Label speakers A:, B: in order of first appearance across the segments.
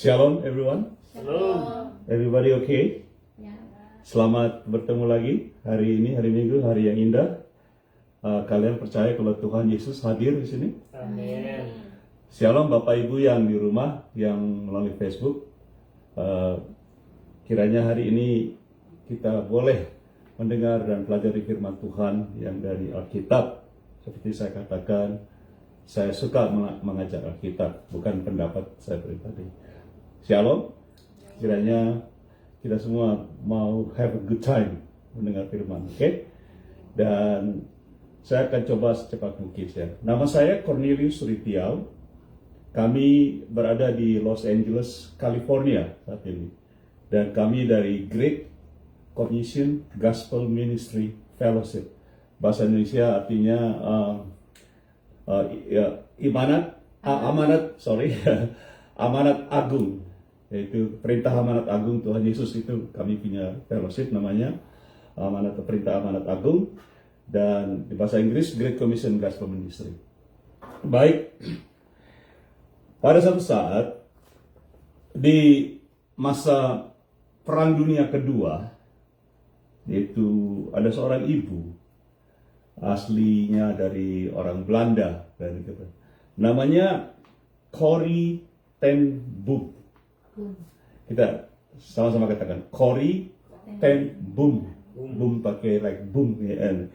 A: Shalom everyone.
B: Shalom.
A: Everybody okay?
B: Ya.
A: Selamat bertemu lagi hari ini, hari Minggu, hari yang indah. Kalian percaya kalau Tuhan Yesus hadir di sini?
B: Amin.
A: Shalom Bapak Ibu yang di rumah, yang melalui Facebook. Kiranya hari ini kita boleh mendengar dan pelajari firman Tuhan yang dari Alkitab. Seperti saya katakan, saya suka mengajar Alkitab, bukan pendapat saya pribadi. Shalom. Kiranya kita semua mau have a good time mendengar firman, oke? Dan saya akan coba secepat mungkin ya. Nama saya Cornelius Ritiau. Kami berada di Los Angeles, California saat ini. Dan kami dari Great Commission Gospel Ministry Fellowship. Bahasa Indonesia artinya amanat agung, yaitu perintah amanat agung Tuhan Yesus. Itu kami punya fellowship namanya perintah amanat agung, dan di bahasa Inggris Great Commission Gospel Ministry. Baik, pada suatu saat di masa Perang Dunia Kedua, yaitu ada seorang ibu aslinya dari orang Belanda, dan gitu. Namanya Corrie ten Boom. Kita sama-sama katakan Corrie ten Boom. Boom pakai like boom ya.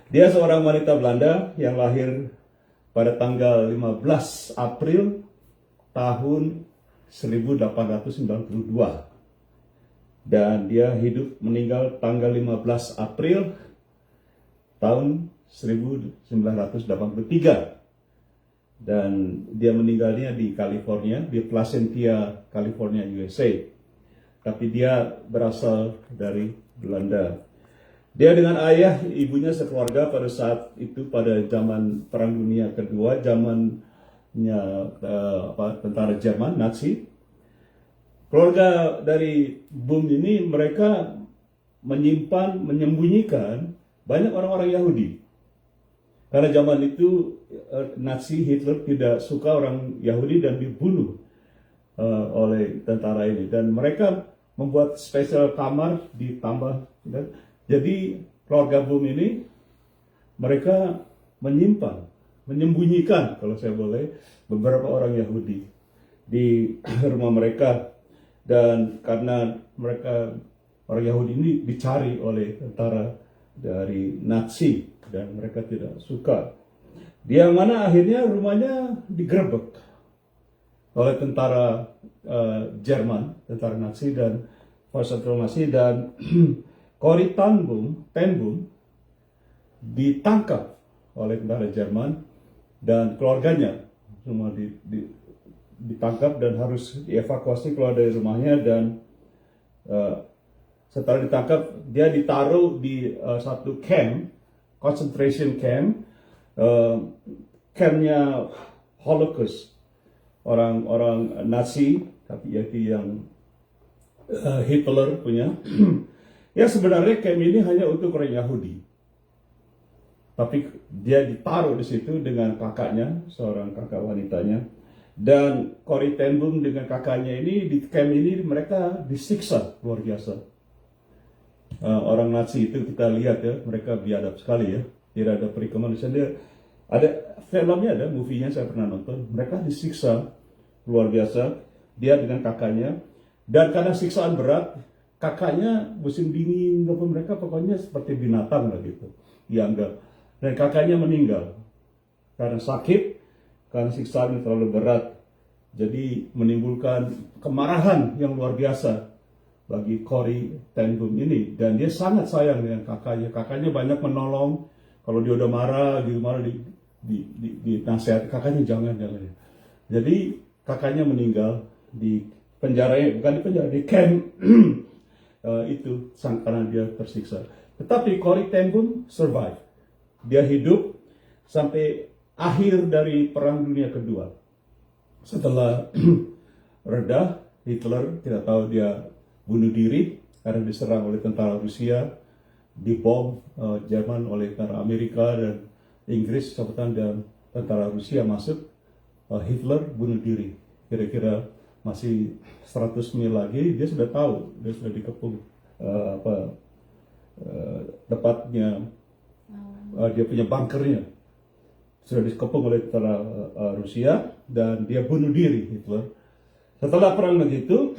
A: Dia seorang wanita Belanda yang lahir pada tanggal 15 April tahun 1892. Dan dia meninggal tanggal 15 April tahun 1983. Dan dia meninggalnya di California, di Placentia, California, USA. Tapi dia berasal dari Belanda. Dia dengan ayah, ibunya sekeluarga pada saat itu, pada zaman Perang Dunia Kedua, zamannya tentara Jerman, Nazi. Keluarga dari Boom ini, mereka menyembunyikan banyak orang-orang Yahudi. Karena zaman itu Nazi, Hitler tidak suka orang Yahudi dan dibunuh oleh tentara ini. Dan mereka membuat spesial kamar ditambah. Jadi keluarga Boom ini, mereka menyembunyikan, kalau saya boleh, beberapa orang Yahudi di rumah mereka. Dan karena mereka, orang Yahudi ini dicari oleh tentara dari Nazi, dan mereka tidak suka. Dia mana akhirnya rumahnya digerebek oleh tentara Jerman, tentara Nazi dan force Nazi. Dan Corrie ten Boom ditangkap oleh tentara Jerman, dan keluarganya semua ditangkap dan harus dievakuasi keluar dari rumahnya. Dan setelah ditangkap, dia ditaruh di satu camp, concentration camp, campnya Holocaust, orang-orang Nazi, tapi yaitu yang Hitler punya. Ya, sebenarnya camp ini hanya untuk orang Yahudi, tapi dia ditaruh di situ dengan kakaknya, seorang kakak wanitanya. Dan Corrie ten Boom dengan kakaknya ini di camp ini, mereka disiksa luar biasa. Orang Nazi itu kita lihat ya, mereka biadab sekali ya, tidak ada perikemanusiaan. Ada filmnya, ada movie-nya, saya pernah nonton. Mereka disiksa luar biasa, dia dengan kakaknya. Dan karena siksaan berat, kakaknya musim dingin, mereka pokoknya seperti binatang lah gitu, dianggap. Dan kakaknya meninggal karena sakit, karena siksaan terlalu berat. Jadi menimbulkan kemarahan yang luar biasa bagi Corrie ten Boom ini. Dan dia sangat sayang dengan kakaknya. Kakaknya banyak menolong. Kalau dia udah marah, dinasihat, kakaknya jangan. Jadi kakaknya meninggal di penjara, bukan di penjara, di camp itu, karena dia tersiksa. Tetapi Corrie ten Boom survive. Dia hidup sampai akhir dari Perang Dunia Kedua. Setelah reda, Hitler, tidak tahu, dia bunuh diri karena diserang oleh tentara Rusia, dibom Jerman oleh tentara Amerika dan Inggris, dan tentara Rusia masuk. Hitler bunuh diri kira-kira masih 100 mil lagi dia sudah tahu, dia sudah dikepung tepatnya dia punya bunkernya sudah dikepung oleh tentara Rusia dan dia bunuh diri Hitler. Setelah perang begitu,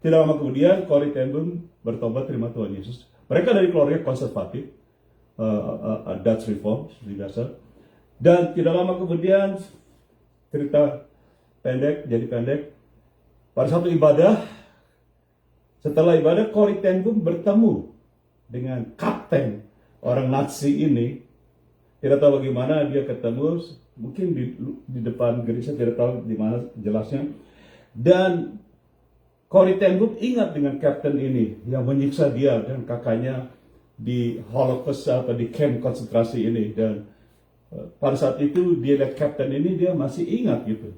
A: tidak lama kemudian Corrie ten Boom bertobat terima Tuhan Yesus. Mereka dari keluarga konservatif, Dutch Reform seperti biasa. Dan tidak lama kemudian cerita jadi pendek. Pada satu ibadah, setelah ibadah Corrie ten Boom bertemu dengan kapten orang Nazi ini. Tidak tahu bagaimana dia ketemu, mungkin di depan gereja, tidak tahu di mana jelasnya. Dan Corrie ten Boom ingat dengan kapten ini yang menyiksa dia dan kakaknya di Holocaust atau di camp konsentrasi ini. Dan pada saat itu dia lihat kapten ini, dia masih ingat gitu.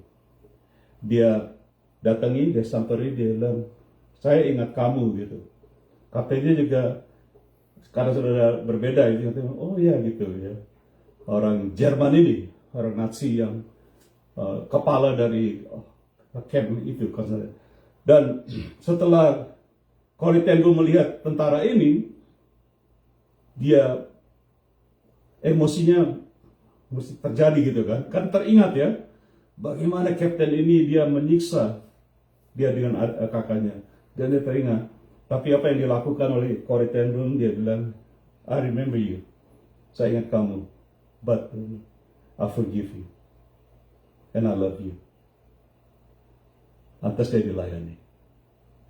A: Dia datangi, dia samperi, dia bilang, saya ingat kamu gitu. Kaptennya juga karena sudah berbeda, dia kata, oh ya gitu ya. Orang Jerman ini, orang Nazi yang kepala dari camp itu. Dan setelah Corrie ten Boom melihat tentara ini, dia emosinya mesti terjadi gitu kan. Kan teringat ya, bagaimana kapten ini dia menyiksa dia dengan kakaknya. Dan dia teringat. Tapi apa yang dilakukan oleh Corrie ten Boom, dia bilang, I remember you. Saya ingat kamu. But I forgive you. And I love you. Lantas dia dilayani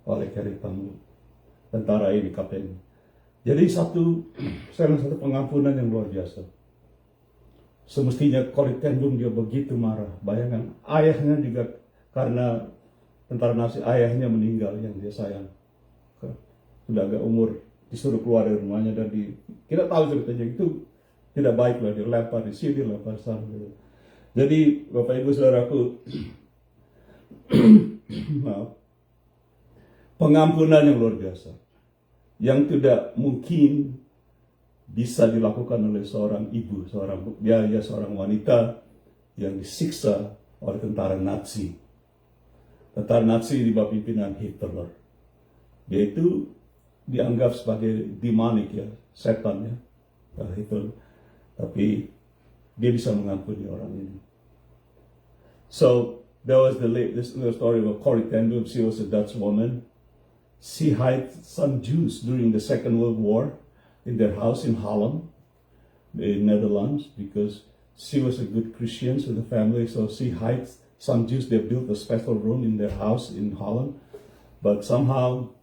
A: oleh Corrie ten Boom, tentara ini, kapten. Jadi satu pengampunan yang luar biasa. Semestinya Corrie ten Boom dia begitu marah. Bayangkan, ayahnya juga karena tentara Nazi, ayahnya meninggal yang dia sayang. Sudah agak umur, disuruh keluar dari rumahnya dan kita tahu ceritanya itu tidak baik lah, dilempar di sini, dilempar sana. Jadi Bapak Ibu Saudaraku, pengampunan yang luar biasa, yang tidak mungkin bisa dilakukan oleh seorang ibu, seorang wanita yang disiksa oleh tentara Nazi. Tentara Nazi di bawah pimpinan Hitler. Dia itu dianggap sebagai demonic ya, setan ya, Hitler. Tapi dia bisa mengampuni orang ini. So there was this little story of Corrie ten Boom. She was a Dutch woman. She hid some Jews during the Second World War in their house in Holland, in Netherlands, because she was a good Christian in the family. So she hid some Jews. They built a special room in their house in Holland, but somehow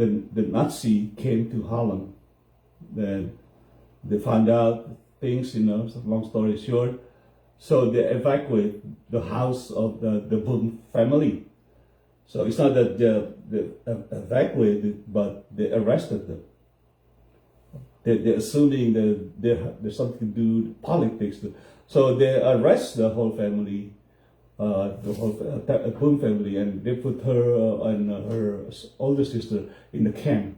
A: the Nazi came to Holland. Then they found out things, long story short. So they evacuate the house of the Boom family. So it's not that they evacuated, but they arrested them. They're assuming that there's something to do with politics. So they arrest the whole family, the whole Boom family, and they put her and her older sister in the camp,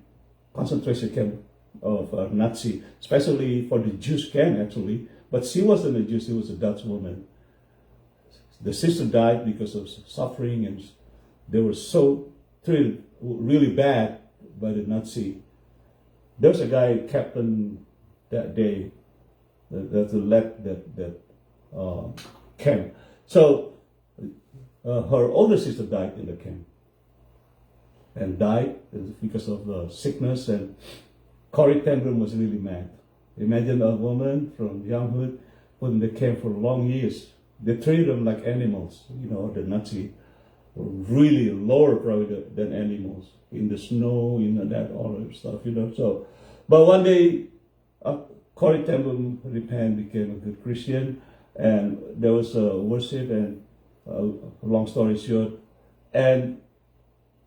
A: concentration camp of Nazi, especially for the Jewish camp actually. But she wasn't a Jew, she was a Dutch woman. The sister died because of suffering, and they were so treated really bad by the Nazi. There's a guy, captain, that day that led that camp. So her older sister died in the camp, and died because of sickness. And Corrie ten Boom was really mad. Imagine a woman from younghood put in the camp for long years. They treated them like animals. The Nazi were really lower probably than animals in the snow, that all that stuff. So, but one day, Corrie ten Boom repented, became a good Christian, and there was a worship. And long story short, and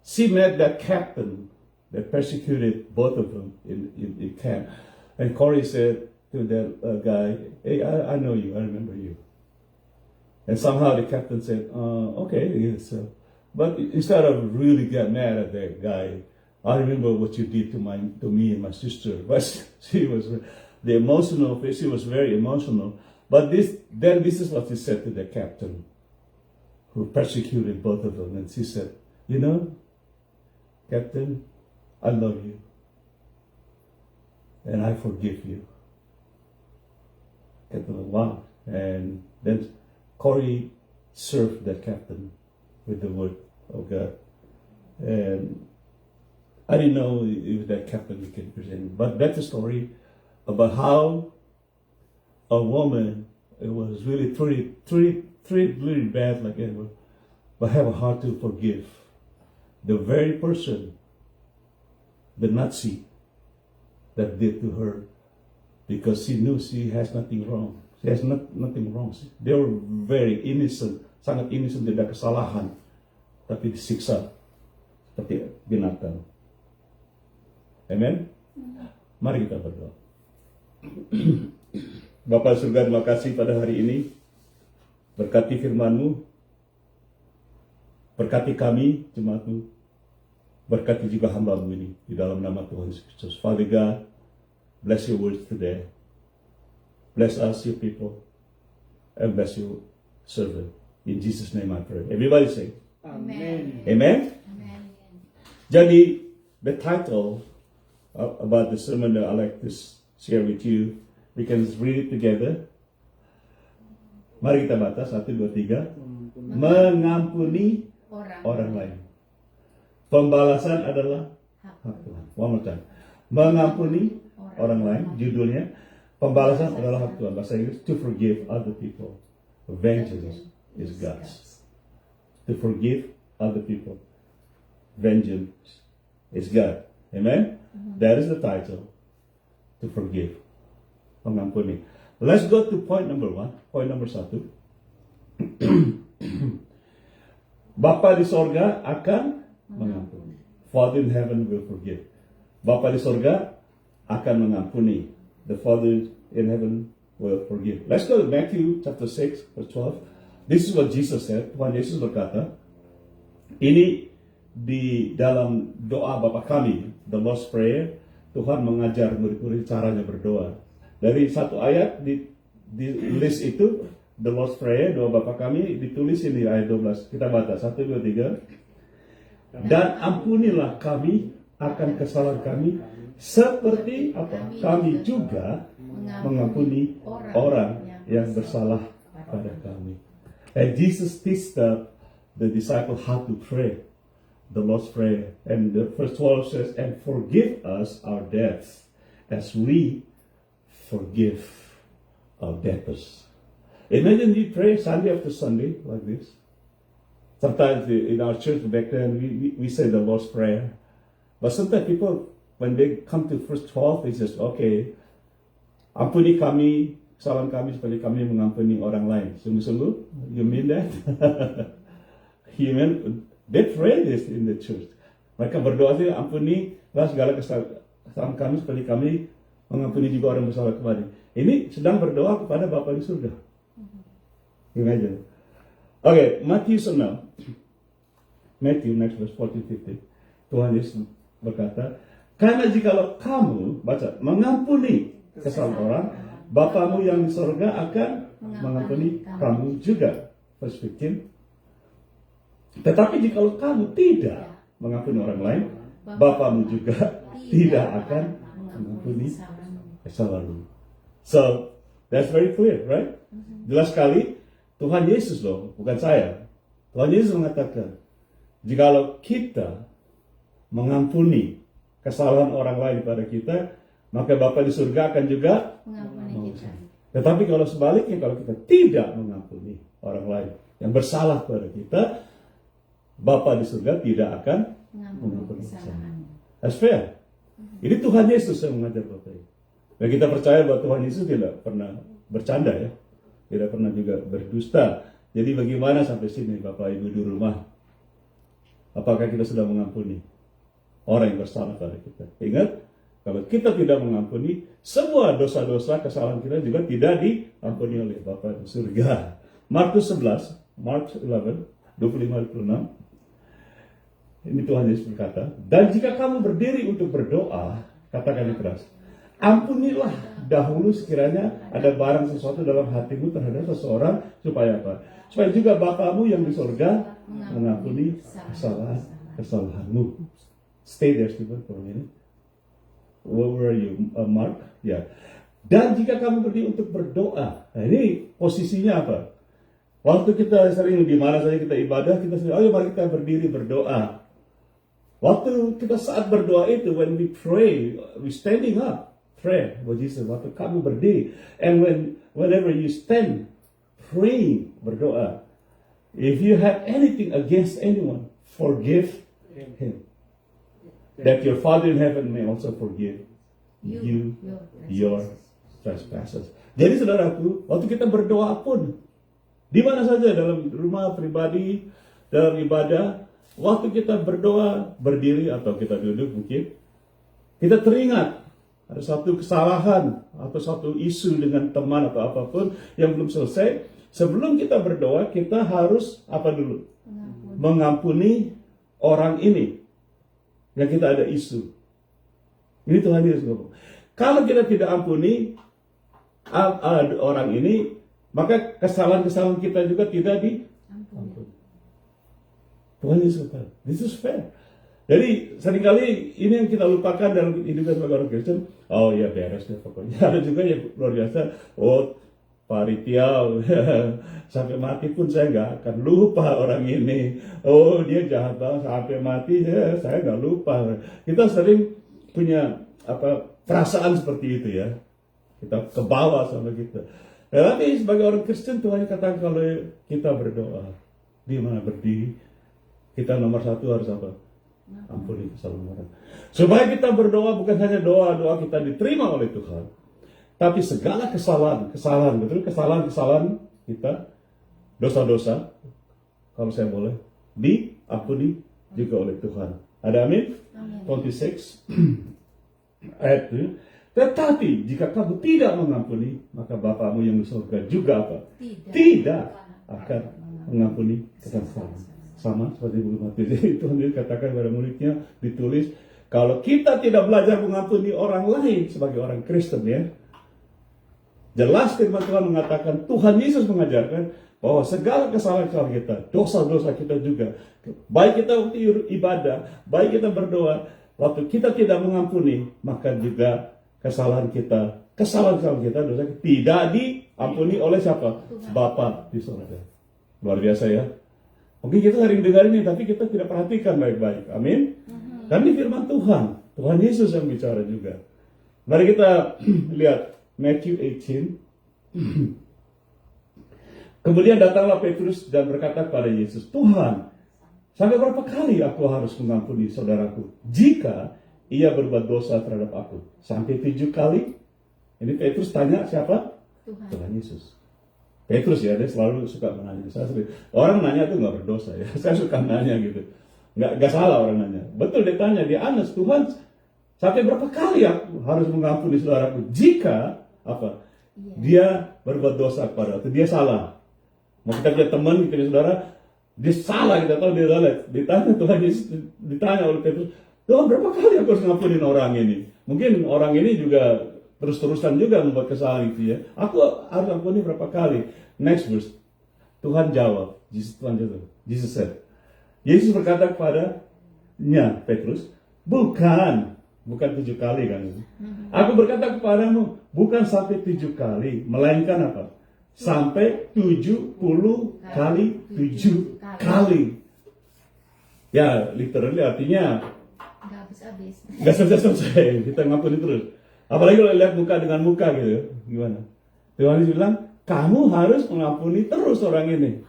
A: she met that captain that persecuted both of them in camp. And Corrie said to that guy, "Hey, I know you. I remember you." And somehow the captain said, "Okay." Yes. But instead of really get mad at that guy, I remember what you did to me and my sister. But she was she was very emotional. But this is what she said to the captain, who persecuted both of them. And she said, you know, Captain, I love you. And I forgive you. Captain, wow. And then Corey served that captain with the word of God. And I didn't know if that captain became Christian. But that's a story about how a woman, it was really treated really bad like Edward, but have a heart to forgive the very person, the Nazi, that did to her, because she knew she has nothing wrong. She has nothing wrong. They were very innocent, sangat innocent, tidak kesalahan, tapi disiksa seperti binatang. Amen. Mari kita berdoa. Bapa surga, terima kasih pada hari ini. Berkati firman-Mu, berkati kami, jemaat-Mu, berkati juga hamba-Mu ini, di dalam nama Tuhan Yesus Kristus. Father God, bless your words today. Bless us, your people, and bless your servant. In Jesus' name I pray. Everybody say,
B: Amen.
A: Amen?
C: Amen.
A: Jadi, the title about the sermon that I like to share with you, we can read it together. Mari kita baca, 1, 2, 3. Mengampuni orang lain. Pembalasan adalah hak Tuhan. One more time. Mengampuni orang lain, judulnya. Pembalasan adalah hak Tuhan. Bahasa Inggris, to forgive other people. Vengeance is God's. To forgive other people. Vengeance is God. Amen? That is the title. To forgive. Mengampuni. Let's go to point number 1. Point number 1. Bapa di sorga akan mengampuni. Father in heaven will forgive. Bapa di sorga akan mengampuni. The Father in heaven will forgive. Let's go to Matthew chapter 6 verse 12. This is what Jesus said. Tuhan Yesus berkata, ini di dalam doa Bapa kami, the Lord's Prayer, Tuhan mengajar murid-murid caranya berdoa. Dari satu ayat di list itu, the Lord's Prayer, doa Bapa kami, ditulis ini ayat 12. Kita baca, 1, 2, 3. Dan ampunilah kami akan kesalahan kami, seperti apa? Kami juga mengampuni orang yang bersalah pada kami. And Jesus teach the disciple how to pray, the Lord's Prayer. And the verse 12 says, and forgive us our debts, as we forgive our debtors. Imagine you pray Sunday after Sunday like this. Sometimes in our church back then, we say the Lord's Prayer. But sometimes people, when they come to verse 12, they just, okay, ampuni kami, kesalahan kami seperti kami mengampuni orang lain. Sungguh-sungguh, you mean that? You mean, they pray this in the church. Mereka berdoa sih, ampunilah segala kesalahan kami seperti kami mengampuni juga orang bersalah kemarin. Ini sedang berdoa kepada Bapa di surga. Imagine. Okay, Matthew 6. Matthew next verse 14-15. Tuhan Yesus berkata, karena jikalau kamu, baca, mengampuni kesalahan orang, Bapamu yang di surga akan mengampuni kamu juga. Verse 15. Tetapi jikalau kamu tidak mengampuni orang lain, Bapamu juga tidak akan mengampuni kesalahanmu. So, that's very clear, right? Jelas sekali, Tuhan Yesus loh, bukan saya. Tuhan Yesus mengatakan, jikalau kita mengampuni kesalahan orang lain pada kita, maka Bapa di surga akan juga
C: Mengampuni kita.
A: Tetapi kalau sebaliknya, kalau kita tidak mengampuni orang lain yang bersalah pada kita, Bapa di surga tidak akan mengampuni kesalahan. That's fair. Ini Tuhan Yesus yang mengajar Bapak ini. Dan kita percaya bahwa Tuhan Yesus tidak pernah bercanda ya. Tidak pernah juga berdusta. Jadi bagaimana sampai sini Bapak Ibu di rumah? Apakah kita sudah mengampuni orang yang bersalah pada kita? Ingat, kalau kita tidak mengampuni, semua dosa-dosa kesalahan kita juga tidak diampuni oleh Bapa di surga. Markus 11, Mark 11, 25-26. Ini Tuhan Yesus berkata, dan jika kamu berdiri untuk berdoa, katakan yang keras, Ampunilah dahulu sekiranya ada barang sesuatu dalam hatimu terhadap seseorang, supaya apa? Supaya juga Bapamu yang di sorga mengampuni kesalahanmu. Stay there, Stephen, for a minute. Where are you, Mark? Ya. Dan jika kamu berdiri untuk berdoa, nah ini posisinya apa? Waktu kita sering di mana saja kita ibadah, kita sering, ayo mari kita berdiri berdoa. Waktu kita saat berdoa itu, when we pray, we standing up, pray. Jesus, waktu kamu berdiri, and whenever you stand, praying, berdoa. If you have anything against anyone, forgive him, that your Father in heaven may also forgive you your trespasses. Jadi saudaraku, waktu kita berdoa pun, di mana saja, dalam rumah pribadi, dalam ibadah, waktu kita berdoa, berdiri atau kita duduk mungkin, kita teringat ada satu kesalahan atau satu isu dengan teman atau apapun yang belum selesai. Sebelum kita berdoa, kita harus apa dulu? Mengampuni orang ini yang kita ada isu. Ini Tuhan Yesus ngomong. Kalau kita tidak ampuni orang ini, maka kesalahan-kesalahan kita juga tidak diampuni. Tuhan Yesus kata, this is fair. Jadi seringkali ini yang kita lupakan dalam hidup sebagai orang Kristen. Oh ya beres deh pokoknya. Ada juga yang luar biasa. Oh panitia sampai mati pun saya nggak akan lupa orang ini. Oh dia jahat banget sampai mati saya nggak lupa. Kita sering punya perasaan seperti itu ya. Kita ke bawah sama kita. Tapi sebagai orang Kristen Tuhan katakan kalau kita berdoa, di mana berdiri, kita nomor satu harus apa? Ampuni kesalahan orang. Supaya kita berdoa bukan hanya doa kita diterima oleh Tuhan, tapi segala kesalahan kita, dosa-dosa, kalau saya boleh, diampuni juga oleh Tuhan. Ada amin? 26 ayat 7. Tetapi jika kamu tidak mengampuni, maka Bapamu yang di surga juga apa? Tidak akan mengampuni kesalahan. Sama seperti buku Matius. Jadi Tuhan katakan kepada muridnya, ditulis, kalau kita tidak belajar mengampuni orang lain sebagai orang Kristen ya, jelas firman Tuhan mengatakan, Tuhan Yesus mengajarkan bahwa segala kesalahan kita, dosa-dosa kita juga, baik kita waktu ibadah, baik kita berdoa, waktu kita tidak mengampuni, maka juga kesalahan kita, dosa kita tidak diampuni oleh siapa? Bapa di surga. Luar biasa ya. Mungkin kita sering dengar ini, tapi kita tidak perhatikan baik-baik. Amin. Dan ini firman Tuhan. Tuhan Yesus yang bicara juga. Mari kita lihat Matthew 18. Kemudian datanglah Petrus dan berkata kepada Yesus, Tuhan, sampai berapa kali aku harus mengampuni saudaraku jika ia berbuat dosa terhadap aku? Sampai 7 kali? Ini Petrus tanya siapa? Tuhan Yesus. Petrus ya, dia selalu suka menanya. Orang nanya tuh nggak berdosa ya. Saya suka nanya gitu. Nggak salah orang nanya. Betul dia tanya, dia honest. Tuhan, sampai berapa kali aku harus mengampuni saudaraku jika apa? Dia berbuat dosa kepada aku. Dia salah. Mau kita punya teman, kita punya saudara, dia salah, kita tahu dia salah. Ditanya Tuhan Yesus, ditanya oleh Petrus, Tuhan berapa kali aku harus ngampunin orang ini? Mungkin orang ini juga terus-terusan juga membuat kesalahan itu ya. Aku harus ampuni berapa kali? Next verse. Tuhan jawab. Jesus said. Yesus berkata kepadanya, Petrus, bukan 7 kali kan. Aku berkata kepadamu, bukan sampai 7 kali, melainkan apa? Sampai 70 kali 7 kali. Ya, literally artinya Gak selesai, kita ngampuni terus. Apalagi kalau lihat muka dengan muka gitu, gimana? Tuhan Yesus bilang, kamu harus mengampuni terus orang ini.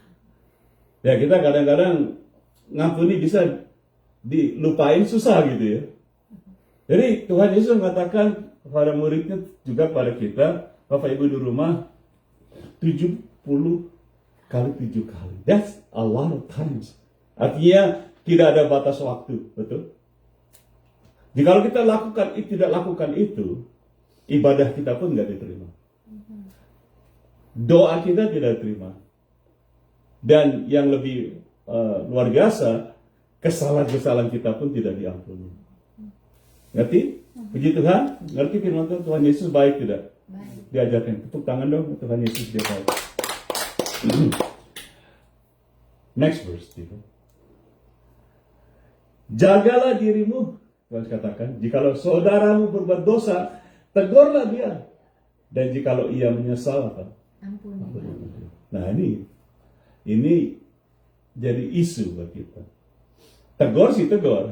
A: Ya kita kadang-kadang ngampuni bisa dilupain susah gitu ya. Jadi Tuhan Yesus mengatakan kepada muridnya juga pada kita, Bapak Ibu di rumah, 70 kali 7 kali. That's a lot of times. Artinya tidak ada batas waktu, betul? Jika kita tidak lakukan itu, ibadah kita pun nggak diterima. Doa kita tidak diterima. Dan yang lebih luar biasa, kesalahan-kesalahan kita pun tidak diampuni. Ngerti? Puji Tuhan, ngerti firman Tuhan Yesus baik tidak?
C: Baik.
A: Diajarkan, tepuk tangan dong, Tuhan Yesus dia baik. Next verse, Stephen. Jagalah dirimu, Tuhan katakan, jikalau saudaramu berbuat dosa, tegurlah dia. Dan jikalau ia menyesal, apa?
C: Ampuni.
A: Nah ini jadi isu buat kita. Tegur sih tegur.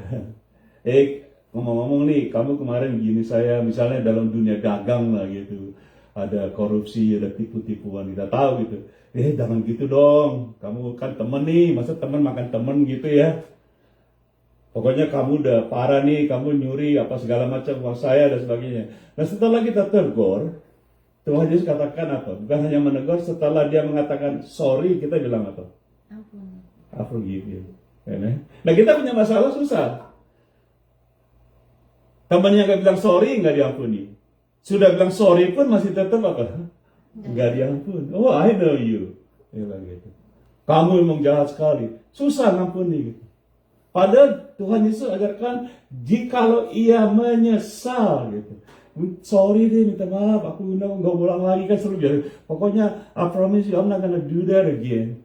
A: Ngomong-ngomong nih, kamu kemarin gini saya, misalnya dalam dunia dagang lah gitu, ada korupsi, ada tipu-tipuan, kita tahu gitu. Jangan gitu dong, kamu kan temen nih, masa temen makan temen gitu ya. Pokoknya kamu udah parah nih, kamu nyuri apa segala macam uang saya dan sebagainya. Nah setelah kita tegur, Tuhan Yesus katakan apa? Bukan hanya menegur, setelah dia mengatakan sorry, kita bilang apa?
C: Ampuni.
A: I forgive you. Nah kita punya masalah susah. Temannya nggak bilang sorry, nggak diampuni. Sudah bilang sorry pun masih tetap apa? Nggak diampuni. Oh, I know you. Dia bilang gitu. Kamu memang jahat sekali. Susah ngampuni gitu. Padahal Tuhan Yesus ajarkan jikalau ia menyesal gitu. Sorry deh, minta maaf, aku nggak ulang lagi kan seru jadi. Pokoknya I promise you I'm not gonna do that again.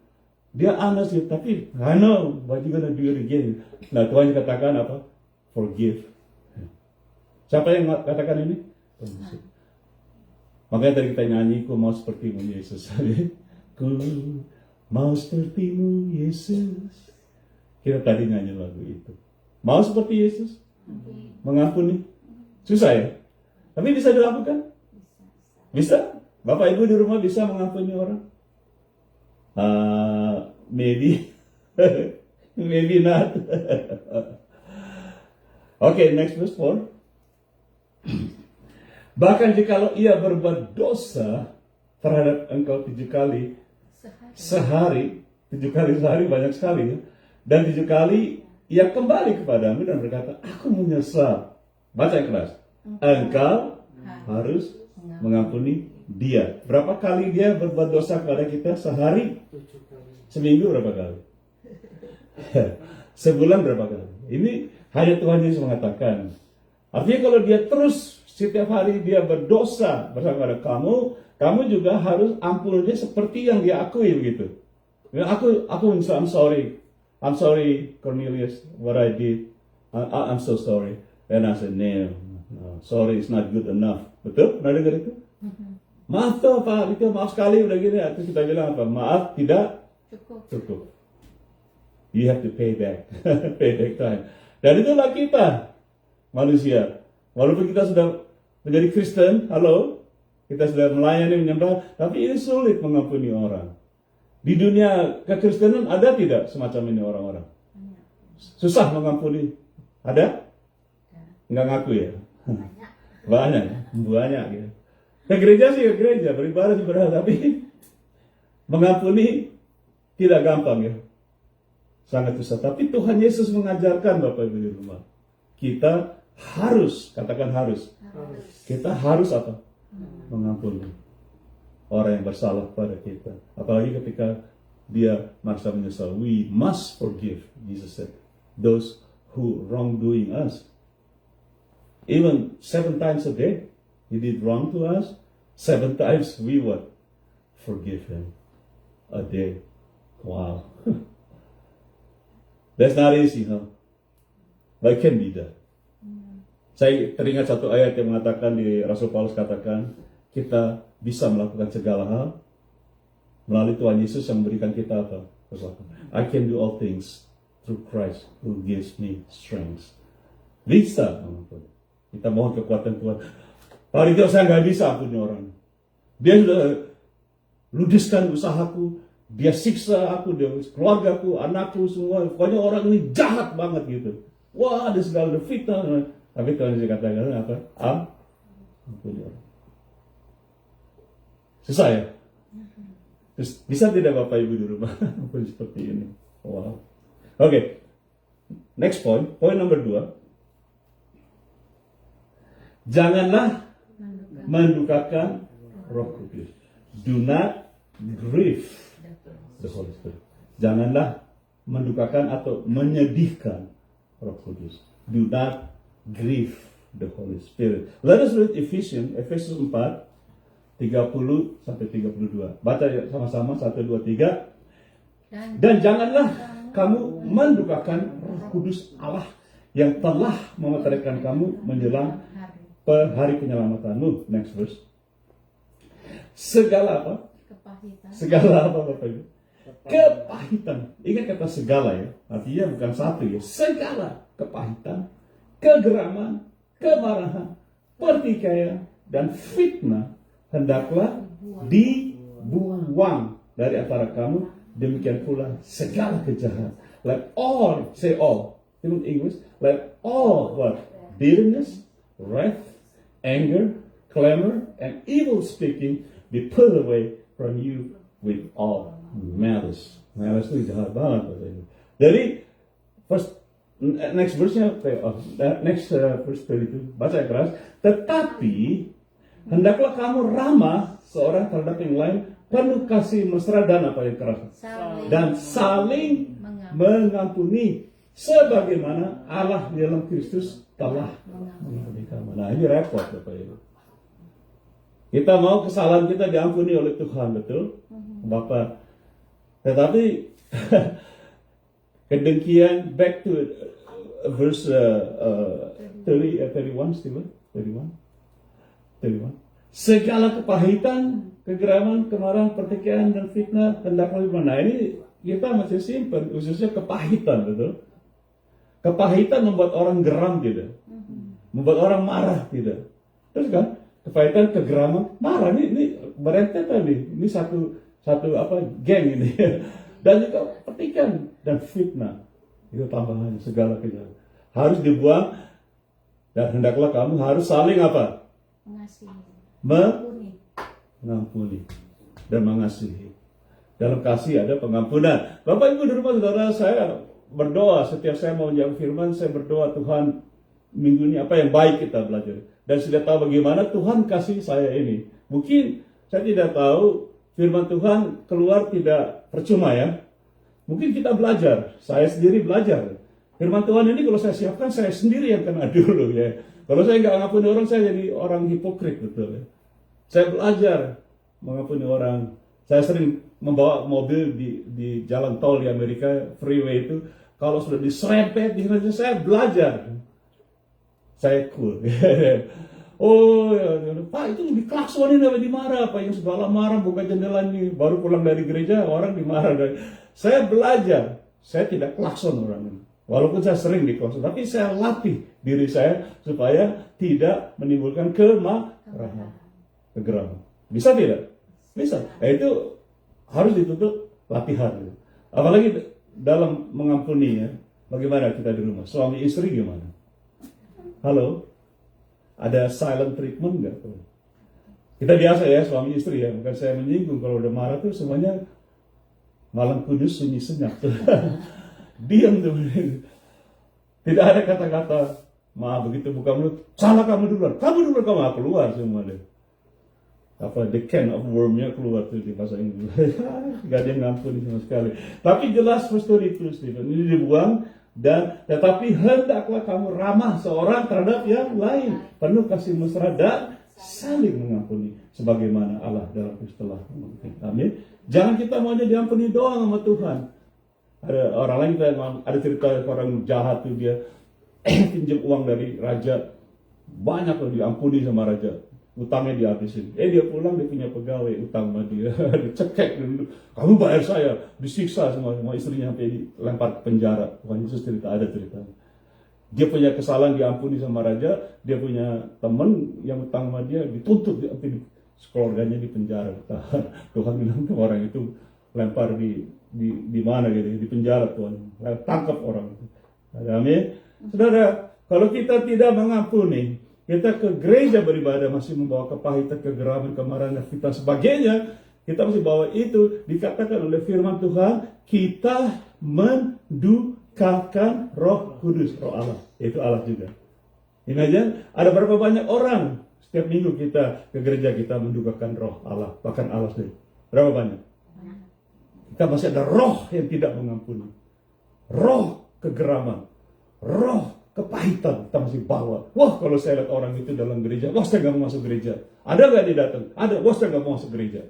A: Dia honest gitu, tapi I know what you gonna do it again. Nah Tuhan katakan apa? Forgive. Siapa yang katakan ini? Makanya tadi kita nyanyi, ku mau sepertimu Yesus. Ku mau sepertimu Yesus. Kita tadi nyanyi lagu itu. Mau seperti Yesus? Mengampuni? Susah ya? Tapi bisa dilakukan? Bisa? Bapak Ibu di rumah bisa mengampuni orang? Maybe. Maybe not. Okay, next verse 4. Bahkan jikalau ia berbuat dosa terhadap engkau 7 kali sehari, 7 kali sehari banyak sekali ya. Dan 7 kali ia kembali kepadamu dan berkata, aku menyesal. Baca yang keras. Engkau harus mengampuni dia. Berapa kali dia berbuat dosa kepada kita sehari?
B: 7 kali.
A: Seminggu berapa kali? Sebulan berapa kali? Ini hanya Tuhan Yesus mengatakan. Artinya kalau dia terus setiap hari dia berdosa bersama kamu, kamu juga harus ampuni dia seperti yang dia akui begitu. Ya, aku minta, I'm sorry Cornelius, what I did. I'm so sorry. And I said, no, sorry it's not good enough. Betul? Pernah dengar itu? Maaf toh Pak, itu maaf sekali udah gini. Terus kita bilang apa? Maaf tidak cukup. You have to pay back. Pay back time. Dan itulah kita manusia. Walaupun kita sudah menjadi Kristen, halo, kita sudah melayani, menyembah, tapi ini sulit mengampuni orang. Di dunia kekristenan ada tidak semacam ini orang-orang? Susah mengampuni. Ada? Enggak ngaku ya? Banyak gitu. Ke gereja sih ke gereja, beribadah sih beribadah, tapi mengampuni tidak gampang ya. Sangat susah. Tapi Tuhan Yesus mengajarkan Bapak Ibu di rumah. Kita harus, katakan harus. Kita harus apa? Mengampuni orang yang bersalah pada kita. Apalagi ketika dia merasa menyesal. We must forgive, Jesus said, those who wrongdoing us. Even 7 times a day, he did wrong to us. 7 times we what? Forgive him a day. Wow. That's not easy, huh? But it can be done. Saya teringat satu ayat yang mengatakan di Rasul Paulus katakan, kita bisa melakukan segala hal melalui Tuhan Yesus yang memberikan kita apa? I can do all things through Christ who gives me strength. Bisa. Kita mohon kekuatan Tuhan. Pak Ridho, saya nggak bisa ampuni orang. Dia sudah ludiskan usahaku, dia siksa aku, dia keluargaku, anakku semua. Pokoknya orang ini jahat banget gitu. Wah, ada segala fitnah. Tapi Tuhan Yesus katakan apa? Ampuni orang. Susah ya? Terus bisa tidak Bapak Ibu di rumah ampuni seperti ini? Wow. Oke. Next point. Poin nomor 2. Janganlah mendukakan Roh Kudus. Do not grieve the Holy Spirit. Janganlah mendukakan atau menyedihkan Roh Kudus. Do not grieve the Holy Spirit. Let us read Efesians 4, 30 sampai 32. Baca ya sama-sama 1, 2, 3. Dan janganlah kamu mendukakan Roh Kudus Allah yang telah memeteraikan kamu menjelang hari penyelamatanmu. Next verse. Segala apa?
C: Kepahitan.
A: Segala apa Bapak Ibu? Kepahitan. Ingat kata segala ya. Artinya bukan satu ya. Segala kepahitan, kegeraman, kemarahan, pertikaian, dan fitnah hendaklah dibuang dari antara kamu. Demikian pula segala kejahatan. Let all, say all. In English, let all what? Bitterness, wrath, anger, clamor, and evil speaking be put away from you with all malice. Malice itu jahat banget. Jadi, next verse-nya, verse 32, baca yang keras. Tetapi, hendaklah kamu ramah seorang terhadap yang lain, penuh kasih mesra dan apa yang keras. Dan saling mengampuni. Sebagaimana Allah di dalam Kristus telah mengampuni kamu. Nah ini repot Bapak Ibu. Kita mau kesalahan kita diampuni oleh Tuhan, betul? Bapak. Tetapi kedengkian, back to verse 31 Stephen, 31. Segala kepahitan, kegeraman, kemarahan, pertikaian, dan fitnah hendaklah dibuang. Nah ini kita masih simpan, khususnya kepahitan, betul? Kepahitan membuat orang geram tidak, membuat orang marah tidak. Terus kan, kepahitan, kegeraman, marah. Ini berentetan nih. Ini satu apa geng ini. Dan juga pertikaian dan fitnah. Itu tambahan segala kejahatan. Harus dibuang dan hendaklah kamu harus saling apa? Mengampuni dan mengasihi. Dalam kasih ada pengampunan. Bapak Ibu di rumah saudara, saya berdoa setiap saya mau menjawab firman, saya berdoa Tuhan minggu ini apa yang baik kita belajar. Dan sudah tahu bagaimana Tuhan kasih saya ini. Mungkin saya tidak tahu firman Tuhan keluar tidak percuma ya. Mungkin kita belajar, saya sendiri belajar. Firman Tuhan ini kalau saya siapkan saya sendiri yang kena dulu ya. Kalau saya nggak ngampuni orang, saya jadi orang hipokrit, betul ya. Saya belajar mengampuni orang. Saya sering membawa mobil di jalan tol di Amerika, freeway itu. Kalau sudah diserempet, saya belajar. Saya cool. Oh ya, Pak itu diklaksonin apa dimarah, Pak yang segala marah buka jendela ini. Baru pulang dari gereja, orang dimarah. Saya belajar, saya tidak klakson orang ini. Walaupun saya sering diklakson, tapi saya latih diri saya supaya tidak menimbulkan kemarahan, kegeraman. Bisa tidak? Bisa. Nah, itu harus ditutup latihan. Apalagi dalam mengampuni ya. Bagaimana kita di rumah? Suami istri gimana? Halo? Ada silent treatment nggak? Kita biasa ya suami istri ya. Bukan saya menyinggung. Kalau udah marah tuh semuanya malam kudus sunyi senyap. Diam tuh. Tidak ada kata-kata maaf begitu buka mulut. Salah kamu duluan. Kamu duluan, kamu keluar semua deh. Apa the can of worm-nya keluar tuh di bahasa Inggris. Gak ada yang ngampuni sama sekali. Tapi jelas story itu Stephen. Ini dibuang dan tetapi hendaklah kamu ramah seorang terhadap yang lain, penuh kasih mesra dan saling mengampuni sebagaimana Allah dalam Kristus telah mengampuni. Amin. Jangan kita maunya diampuni doang sama Tuhan. Ada orang lain ada cerita orang jahat tuh dia pinjam uang dari raja, banyak loh diampuni sama raja. Utangnya dihabisin. Dia pulang dia punya pegawai utang sama dia. Dicekek dulu. Kamu bayar saya. Disiksa semua istrinya sampai dilempar ke penjara. Tuhan Yesus cerita ada ceritanya. Dia punya kesalahan diampuni sama raja. Dia punya teman yang utang sama dia dituntut sampai keluarganya di penjara. Tuhan bilang ke orang itu lempar di mana gitu di penjara Tuhan. Tangkap orang itu. Amin. Saudara, kalau kita tidak mengampuni, kita ke gereja beribadah masih membawa kepahitan, kegeraman, kemarahan, dan fitnah sebagainya. Kita masih bawa itu. Dikatakan oleh firman Tuhan, kita mendukakan Roh Kudus, Roh Allah. Itu Allah juga. Ini aja, ada berapa banyak orang setiap minggu kita ke gereja kita mendukakan Roh Allah, bahkan Allah sendiri. Berapa banyak? Kita masih ada roh yang tidak mengampuni. Roh kegeraman, roh kepahitan kita masih bawa. Wah, kalau saya lihat orang itu dalam gereja, wah saya nggak mau masuk gereja. Ada nggak dia datang? Ada, wah saya nggak mau masuk gereja.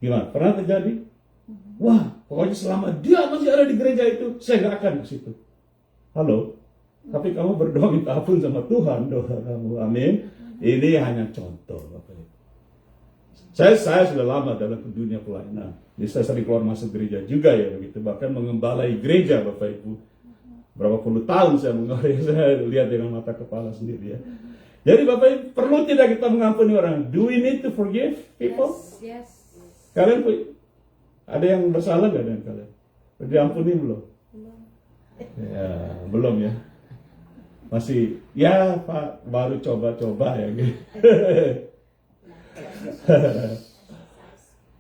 A: Gimana? Pernah terjadi? Wah, pokoknya selama dia masih ada di gereja itu, saya nggak akan ke situ. Halo? Tapi kamu berdoa minta ampun sama Tuhan, doa kamu. Amin. Ini hanya contoh, Bapak Ibu. Saya sudah lama dalam dunia pelayanan. Jadi saya sering keluar masuk gereja juga ya begitu. Bahkan mengembalai gereja, Bapak Ibu. Berapa puluh tahun saya mengembalai, saya lihat dengan mata kepala sendiri ya. Jadi Bapak Ibu, perlu tidak kita mengampuni orang? Do we need to forgive people?
C: Yes.
A: Kalian ada yang bersalah nggak dengan kalian? Diampuni belum? Ya, belum ya. Masih, ya Pak, baru coba-coba ya gitu.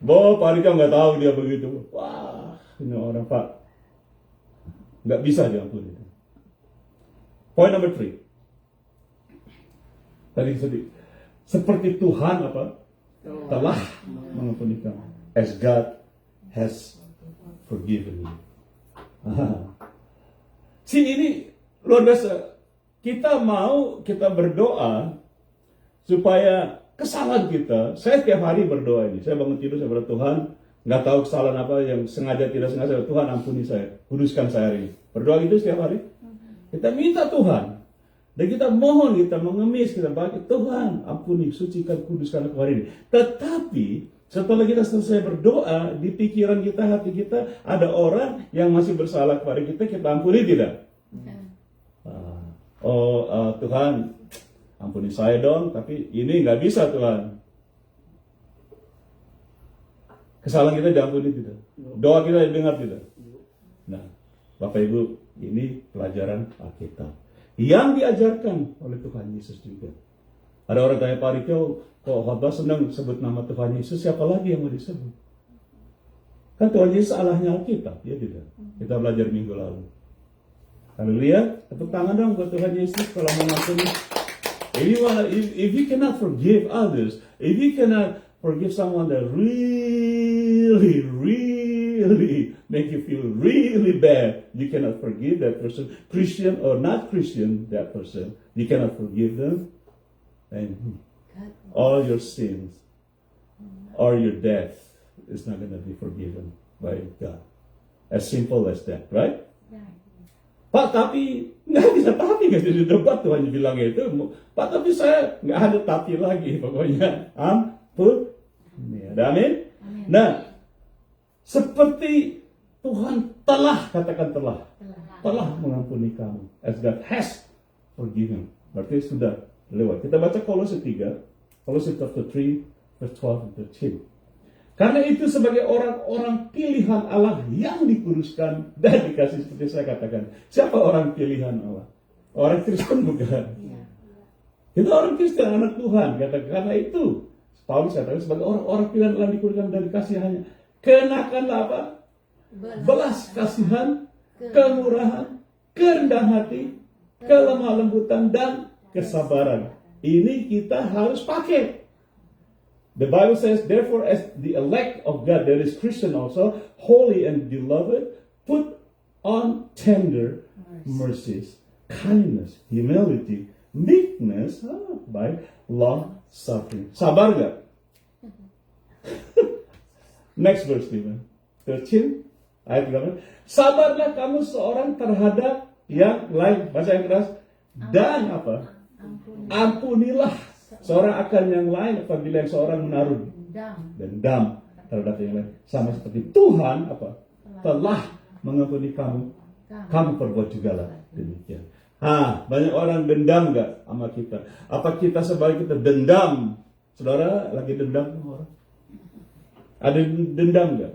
A: Pak Rika nggak tahu dia begitu. Wah, ini orang Pak nggak bisa diampuni. Point number 3. Tadi seperti Tuhan telah mengampuni kamu, as God has forgiven you. Ini luar biasa. Kita berdoa supaya kesalahan kita. Saya tiap hari berdoa ini. Saya bangun tidur, saya berdoa, Tuhan, nggak tahu kesalahan apa yang sengaja tidak sengaja. Tuhan ampuni saya, kuduskan saya hari ini. Berdoa itu setiap hari. Kita minta Tuhan. Dan kita mohon, kita mengemis, kita bagi Tuhan, ampuni, sucikan, kuduskan aku hari ini. Tetapi setelah kita selesai berdoa, di pikiran kita, hati kita, ada orang yang masih bersalah kepada kita ampuni tidak? Tuhan, ampuni saya dong, tapi ini nggak bisa Tuhan. Kesalahan kita diampuni tidak? Doa kita didengar tidak? Nah, Bapak Ibu, ini pelajaran Alkitab yang diajarkan oleh Tuhan Yesus juga. Ada orang tanya, Pak Riko, kok khotbah senang sebut nama Tuhan Yesus, siapa lagi yang mau disebut? Kan Tuhan Yesus Allahnya Alkitab, ya tidak? Kita belajar minggu lalu. Haleluya, tepuk tangan dong buat Tuhan Yesus kalau mau ngampuni. If you cannot forgive others, if you cannot forgive someone that really make you feel really bad, you cannot forgive that person, Christian or not Christian, that person, you cannot forgive them, and all your sins or your death is not going to be forgiven by God. As simple as that, right? Pak, tapi nggak bisa tapi nggak jadi debat Tuhan bilang itu. Pak, tapi saya nggak ada tapi lagi pokoknya. Ampun. Amin. Nah, seperti Tuhan telah, katakan telah mengampuni kamu. As God has forgiven. Berarti sudah lewat. Kita baca Kolose 3, Kolose chapter 3, verse 12 and 13. Karena itu sebagai orang-orang pilihan Allah yang dikuduskan dan dikasih, seperti saya katakan. Siapa orang pilihan Allah? Orang Kristen bukan. Kita orang Kristen, anak Tuhan. Karena itu Paulus katakan sebagai orang-orang pilihan Allah yang dikuduskan dan dikasih hanya. Kenakanlah apa? Belas kasihan, kemurahan, kerendahan hati, kelemah lembutan, dan kesabaran. Ini kita harus pakai. The Bible says, therefore, as the elect of God, that is Christian also, holy and beloved, put on tender mercies, kindness, humility, meekness, by long suffering. Sabar gak? Next verse, 13, ayat 13. Sabarlah kamu seorang terhadap yang lain, bahasa yang keras, dan apa? Ampunilah seorang akan yang lain apabila yang seorang menaruh dendam terhadap yang lain, sama seperti Tuhan telah mengampuni kamu perbuat juga lah demikian. Banyak orang dendam gak sama kita? Apa kita sebagai kita dendam? Saudara lagi dendam sama orang? Ada dendam gak?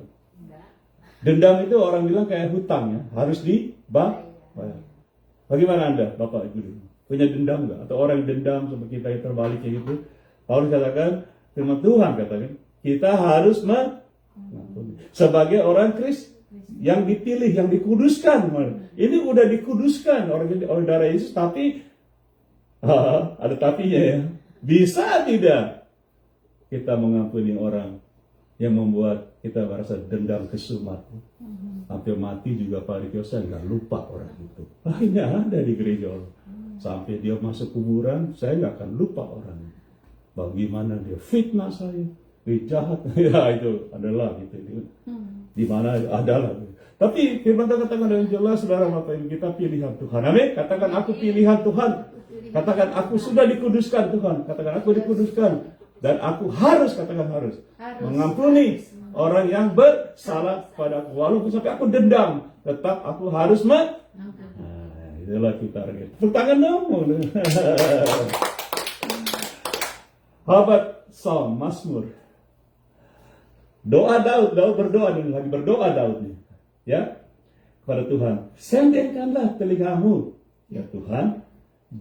A: Dendam itu orang bilang kayak hutang ya, harus dibayar. Bagaimana Anda, Bapak Ibu? Punya dendam nggak? Atau orang yang dendam sama kita yang terbalik kayak gitu? Paulus katakan, firman Tuhan katakan, kita harus mengampuni. Sebagai orang Kristus yang dipilih, yang dikuduskan. Ini udah dikuduskan oleh darah Yesus, tapi ada tapinya ya. Bisa tidak kita mengampuni orang yang membuat kita merasa dendam kesumat? Hampir mati juga Pak Rikyo, saya nggak lupa orang itu. Ini ada di gereja Allah. Sampai dia masuk kuburan, saya nggak akan lupa orangnya. Bagaimana dia fitnah saya, dia jahat, ya itu adalah gitu. Di mana adalah. Tapi firman Tuhan katakan dengan jelas, saudara Bapak Ibu, kita pilihan Tuhan. Amin. Katakan aku pilihan Tuhan. Katakan aku sudah dikuduskan Tuhan. Katakan aku dikuduskan. Dan aku harus, katakan harus, mengampuni orang yang bersalah padaku. Walaupun sampai aku dendam, tetap aku harus itulah kita. Tepuk tangan dong. Sahabat Psalm, Mazmur. Doa Daud berdoa nih, lagi berdoa Daud nih. Ya, kepada Tuhan. Sendengkanlah telingamu, ya Tuhan.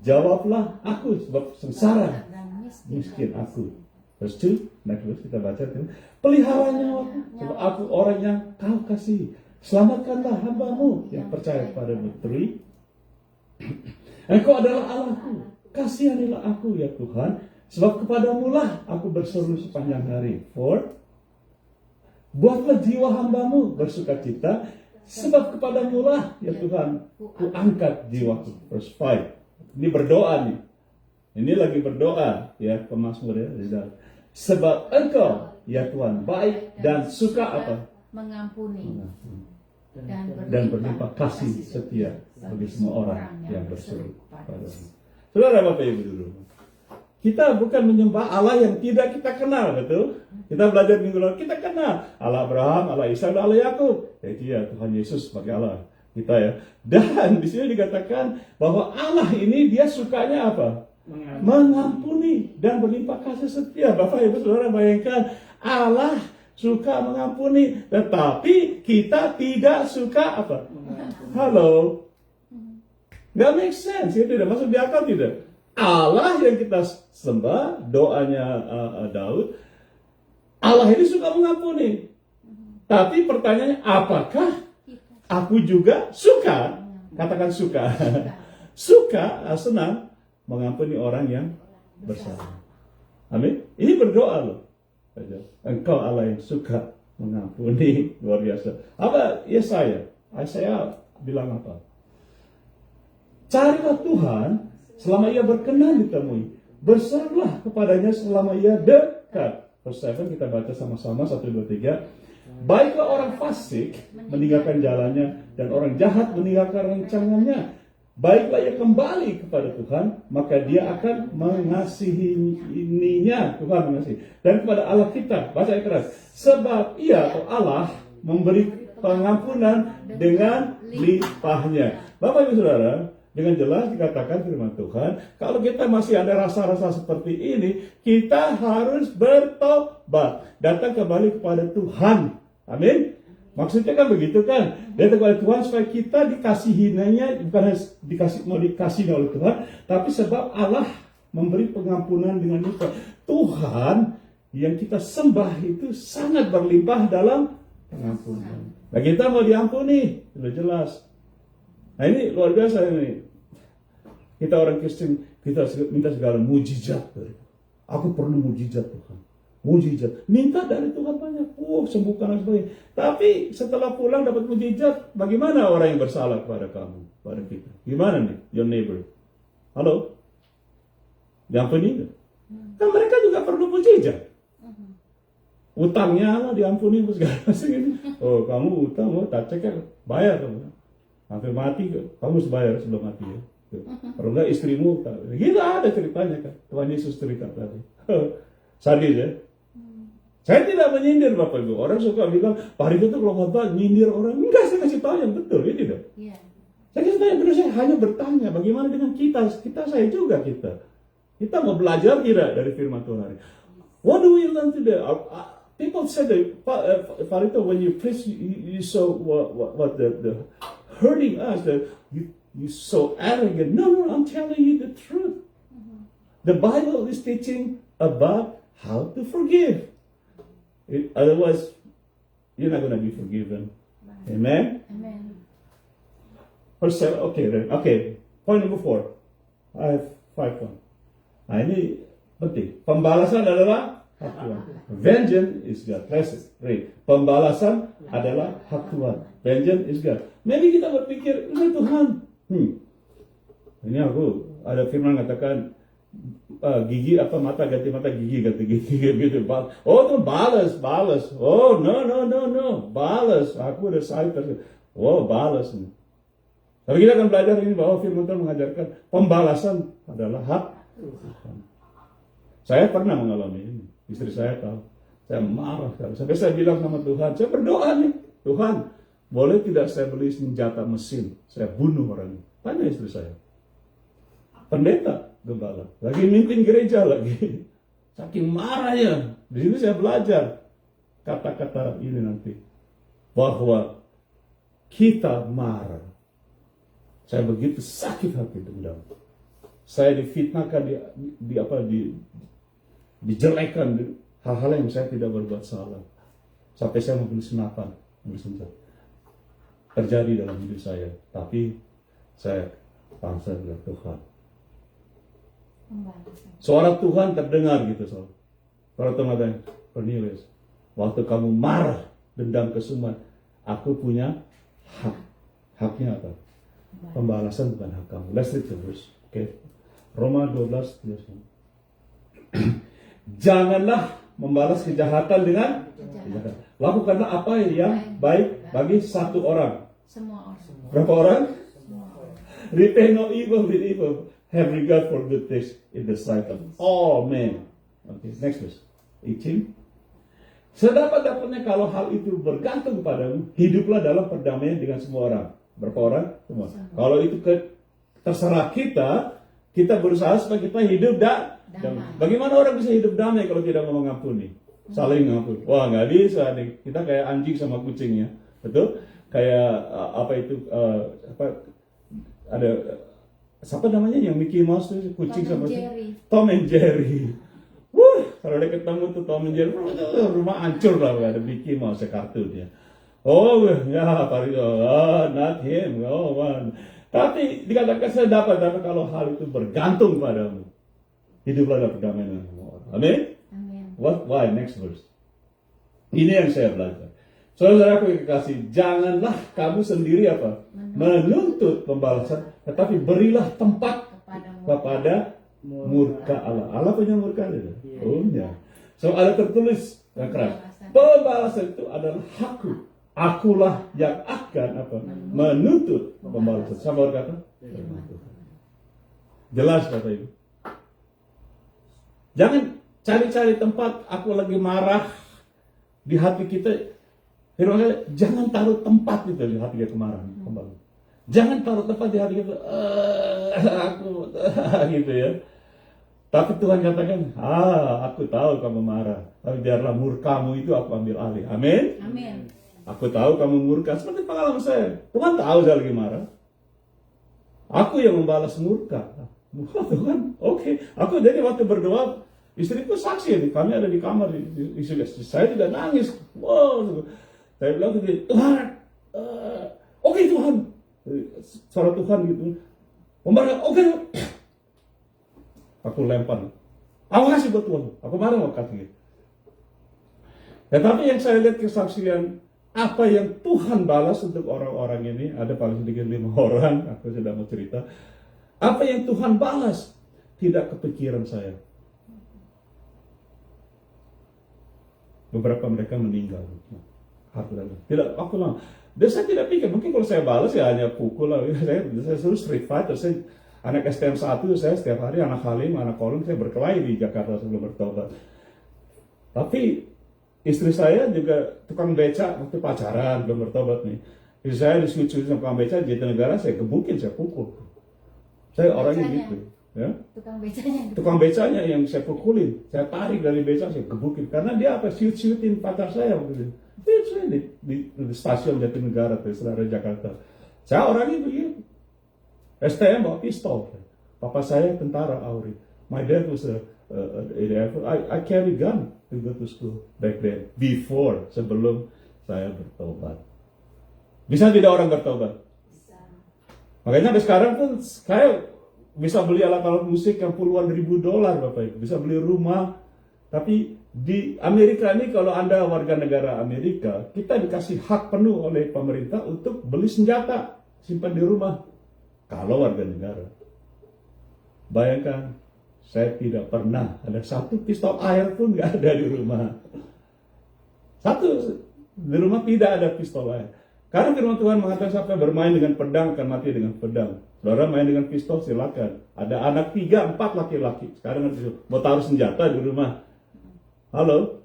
A: Jawablah aku sebab sengsara miskin aku. Verse 2, next verse kita baca. Pelihara nyawaku, sebab aku orang yang kau kasih. Selamatkanlah hambamu yang percaya padamu. 3, Engkau adalah Allahku, kasihanilah aku ya Tuhan, sebab kepadamu lah aku berseru sepanjang hari. 4, buatlah jiwa hambamu bersukacita, sebab kepadamu lah ya Tuhan, ku angkat jiwaku. Verse 5, ini berdoa nih. Ini lagi berdoa ya pemazmur ya. Sebab Engkau ya Tuhan baik dan suka apa?
C: Mengampuni
A: Dan berlimpah kasih setia bagi semua orang yang berseru padamu. Saudara Bapak Ibu dulu. Kita bukan menyembah Allah yang tidak kita kenal, betul? Kita belajar minggu lalu, kita kenal Allah Abraham, Allah Ishak, dan Allah Yakub. Itu ya Tuhan Yesus sebagai Allah kita ya. Dan di sini dikatakan bahwa Allah ini dia sukanya apa? Mengampuni dan berlimpah kasih setia. Bapak Ibu Saudara bayangkan, Allah suka mengampuni, tetapi kita tidak suka apa? Halo? Gak make sense, itu tidak masuk di akal tidak? Allah yang kita sembah, doanya Daud, Allah ini suka mengampuni. Tapi pertanyaannya, apakah aku juga suka? Katakan suka. Suka, senang mengampuni orang yang bersalah. Amin. Ini berdoa loh. Engkau Allah yang suka mengampuni. Luar biasa. Apa Yesaya bilang apa? Carilah Tuhan selama ia berkenan ditemui. Berserulah kepadanya selama ia dekat. Verse 7 kita baca sama-sama 1, 2, 3. Baiklah orang fasik meninggalkan jalannya, dan orang jahat meninggalkan rancangannya. Baiklah ia kembali kepada Tuhan, maka dia akan mengasihinya. Tuhan mengasihi. Dan kepada Allah kita, baca yang keras. Sebab ia atau Allah memberi pengampunan dengan limpahnya. Bapak Ibu Saudara, dengan jelas dikatakan firman Tuhan, kalau kita masih ada rasa-rasa seperti ini, kita harus bertobat, datang kembali kepada Tuhan. Amin. Maksudnya kan begitu kan? Datang kepada Tuhan supaya kita dikasihinya, bukan mau dikasihi oleh Tuhan, tapi sebab Allah memberi pengampunan dengan limpah. Tuhan yang kita sembah itu sangat berlimpah dalam pengampunan. Nah, kita mau diampuni, sudah jelas. Nah, ini luar biasa ini. Kita orang Kristen, kita minta segala mujizat. Aku perlu mujizat Tuhan. Mujizat. Minta dari Tuhan banyak. Sembuhkan dan sebagainya. Tapi setelah pulang dapat mujizat, bagaimana orang yang bersalah kepada kamu, pada kita? Gimana nih, your neighbor? Halo? Diampuni? Kan mereka juga perlu mujizat. Utangnya lah diampuni segala macam. Oh, kamu utang, tak cek ya, bayar kamu. Sampai mati, kamu harus bayar sebelum mati ya. Kalau enggak istrimu, gila ada ceritanya kan. Tuhan Yesus cerita tadi. Sadis ya. Saya tidak menyindir Bapak Ibu. Orang suka bilang, Pak Riko tuh kalau khotbah nyindir orang. Enggak, saya kasih tahu yang betul, ya tidak? Yeah. Saya kasih tahu yang betul, saya hanya bertanya, bagaimana dengan kita? Saya juga kita. Kita mau belajar tidak dari firman Tuhan hari? What do we learn today? People say that, Pak Riko, when you preach, you so what the hurting us, that you so arrogant. No, I'm telling you the truth. The Bible is teaching about how to forgive. Otherwise, you're not going to be forgiven. Amen?
C: Amen.
A: Okay. Point number 4. I have 5 points. Nah, ini penting. Pembalasan adalah hak Tuhan. Vengeance is God. Let's read. Pembalasan adalah hak Tuhan. Vengeance is God. Maybe kita berpikir, ini Tuhan. Ini aku ada firman mengatakan gigi apa mata ganti mata gigi ganti gigi gitu. Oh itu balas. Oh no, balas. Aku udah cyber. Oh balas. Tapi kita akan belajar ini bahwa firman Tuhan mengajarkan pembalasan adalah hak Tuhan. Saya pernah mengalami ini. Istri saya tahu. Saya marah. Sampai saya bilang sama Tuhan, saya berdoa nih. Tuhan, boleh tidak saya beli senjata mesin? Saya bunuh orang ini. Tanya istri saya. Pendeta, gembala. Lagi mimpin gereja lagi. Saking marahnya. Di sini saya belajar kata-kata ini nanti. Bahwa kita marah. Saya begitu sakit hati dendam. Saya difitnahkan, dijelekan hal-hal yang saya tidak berbuat salah. Sampai saya membeli senapan, membeli senjata. Terjadi dalam hidup saya. Tapi saya bangsa dengan Tuhan. Suara Tuhan terdengar gitu, suara Tuhan ada, Cornelius, waktu kamu marah, dendam kesumat, aku punya hak. Haknya apa? Pembalasan bukan hak kamu. Let's read the verse. Okay. Roma 12 janganlah membalas kejahatan dengan kejahatan. Lakukanlah apa yang baik bagi satu orang.
C: Semua orang.
A: Berapa orang?
C: Semua orang.
A: Repay no evil with evil. Have regard for good things in the sight of all men. Okay, next verse. 18. Sedapat-dapatnya kalau hal itu bergantung padamu, hiduplah dalam perdamaian dengan semua orang. Berapa orang? Semua. Kalau itu terserah kita berusaha supaya kita hidup damai. Bagaimana orang bisa hidup damai kalau tidak mau mengampuni? Saling mengampuni. Wah, nggak bisa nih. Kita kayak anjing sama kucing ya. Betul? Kayak ada siapa namanya yang Mickey Mouse itu kucing sama Tom and Jerry. Kalau dia ketemu tuh Tom and Jerry, rumah hancur lah, ada Mickey Mouse kartunnya. Oh ya, not him. Oh man. Tapi dikatakan saya dapat kalau hal itu bergantung padamu. Hiduplah dalam perdamaian dengan semua orang. Amin. Why? Next verse. Ini yang saya belajar. Saudara-saudaraku yang kekasih, janganlah kamu sendiri apa? Menuntut pembalasan, tetapi berilah tempat kepada murka Allah. Allah punya murka itu? Punya. So ada tertulis yang keras. Pembalasan itu adalah hakku. Akulah yang akan apa? Menuntut pembalasan. Sama orang kata? Jelas kata itu. Jangan cari-cari tempat aku lagi marah di hati kita. Jangan taruh tempat itu di hati kita kemarahan. Jangan taruh tempat di hati kita. Aku gitu ya. Tapi Tuhan katakan, aku tahu kamu marah. Tapi biarlah murkamu itu aku ambil alih. Amin.
C: Amin.
A: Aku tahu kamu murka. Seperti pengalaman saya. Tuhan tahu saya lagi marah. Aku yang membalas murka. Tuhan, oke. Aku jadi waktu berdoa, istriku saksi. Kami ada di kamar. Saya tidak nangis. Wow. Saya bilang ke dia, Tuhan, oke Tuhan. Suara Tuhan gitu. Membalas, oke. Aku lempar. Aku kasih buat Tuhan. Aku marah mau kasih. Tetapi yang saya lihat kesaksian, apa yang Tuhan balas untuk orang-orang ini, ada paling sedikit 5 orang, aku sudah mau cerita. Apa yang Tuhan balas, tidak kepikiran saya. Beberapa mereka meninggal. Tidak, aku bilang, saya tidak pikir, mungkin kalau saya balas ya hanya pukul lah. Saya suruh street fighter, saya anak STM 1, saya setiap hari anak Halim, anak Kolom, saya berkelahi di Jakarta sebelum bertobat. Tapi istri saya juga tukang beca waktu pacaran, belum bertobat nih. Istri saya disuci sama tukang beca, Jatinegara, saya gebukin, saya pukul. Saya orangnya gitu. Ya? Tukang becanya yang saya pukulin, saya tarik dari beca, saya gebukin. Karena dia apa? Siut-siutin pacar saya waktu itu. Di stasiun Jatinegara, Terserah Jakarta. Saya orangnya begitu. STM bawa pistol. Papa saya tentara Auri. My dad was I carry gun to go to school back then. Sebelum saya bertobat. Bisa tidak orang bertobat? Bisa. Makanya sampai sekarang pun saya bisa beli alat-alat musik yang puluhan ribu dolar, Bapak Ibu. Bisa beli rumah. Tapi di Amerika ini kalau Anda warga negara Amerika, kita dikasih hak penuh oleh pemerintah untuk beli senjata, simpan di rumah. Kalau warga negara. Bayangkan, saya tidak pernah ada satu pistol air pun nggak ada di rumah. Satu, di rumah tidak ada pistol air. Karena firman Tuhan mengatakan siapa bermain dengan pedang akan mati dengan pedang. Saudara main dengan pistol silakan. Ada anak 3, 4 laki-laki. Sekarang mau taruh senjata di rumah. Halo?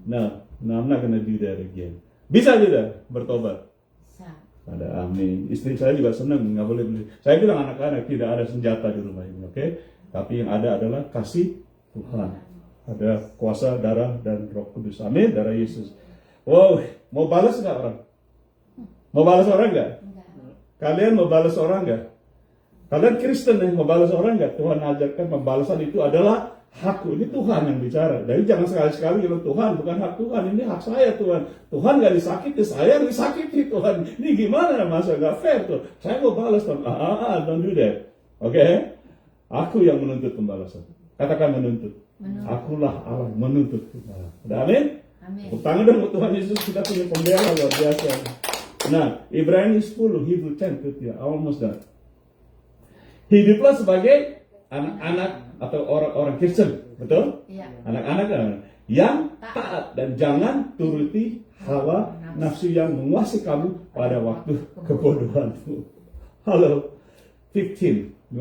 A: No, I'm not gonna do that again. Bisa tidak bertobat? Ada amin. Istri saya juga senang, nggak boleh beli. Saya bilang anak-anak tidak ada senjata di rumah ini, oke? Tapi yang ada adalah kasih Tuhan. Ada kuasa darah dan Roh Kudus. Amin, darah Yesus. Wow, mau balas nggak orang? Mau balas orang nggak? Kalian mau balas orang nggak? Kalian Kristen nih, mau balas orang nggak? Tuhan ajarkan pembalasan itu adalah hakku. Ini Tuhan yang bicara. Jadi jangan sekali-sekali bilang Tuhan, bukan hak Tuhan. Ini hak saya Tuhan. Tuhan nggak disakiti, saya yang disakiti Tuhan. Ini gimana masa nggak fair tuh? Saya mau balas Tuhan. Don't do that. Oke? Aku yang menuntut pembalasan. Katakan menuntut. Akulah Allah menuntut. Ada amin? Tepuk tangan dong buat Tuhan Yesus, kita punya pembela luar biasa. Nah, Ibrani 10, Hebrew 10, almost done. Hiduplah sebagai anak-anak atau orang-orang Kristen, betul?
C: Iya.
A: Anak-anak yang taat dan jangan turuti hawa nafsu yang menguasai kamu pada waktu kebodohanmu. Halo, 15.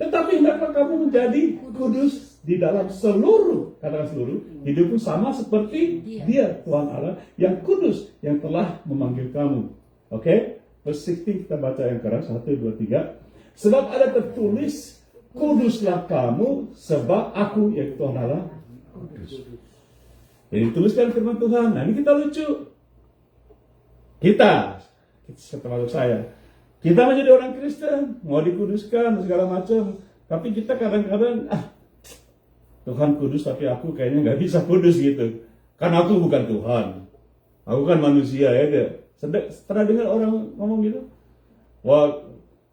A: Tetapi hendaklah kamu menjadi kudus di dalam seluruh, katakan seluruh, hidupmu sama seperti Dia, Tuhan Allah, yang kudus, yang telah memanggil kamu. Oke? Verse 16 kita baca yang keras, 1, 2, 3. Sebab ada tertulis, kuduslah kamu, sebab aku, yaitu Tuhan Allah, kudus. Jadi dituliskan firman Tuhan. Nah ini kita lucu. Kita termasuk saya, kita menjadi orang Kristen, mau dikuduskan segala macam, tapi kita kadang-kadang Tuhan kudus tapi aku kayaknya nggak bisa kudus gitu, karena aku bukan Tuhan, aku kan manusia ya. Pernah dengar orang ngomong gitu? Wah,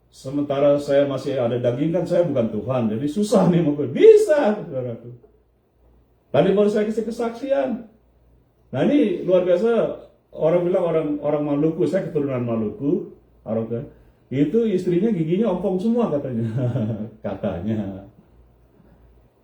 A: sementara saya masih ada daging kan saya bukan Tuhan, jadi susah nih mau bisa, saudaraku. Tadi baru saya kasih kesaksian. Nah ini luar biasa. Orang bilang orang Maluku, saya keturunan Maluku, orang itu istrinya giginya ompong semua katanya. Katanya.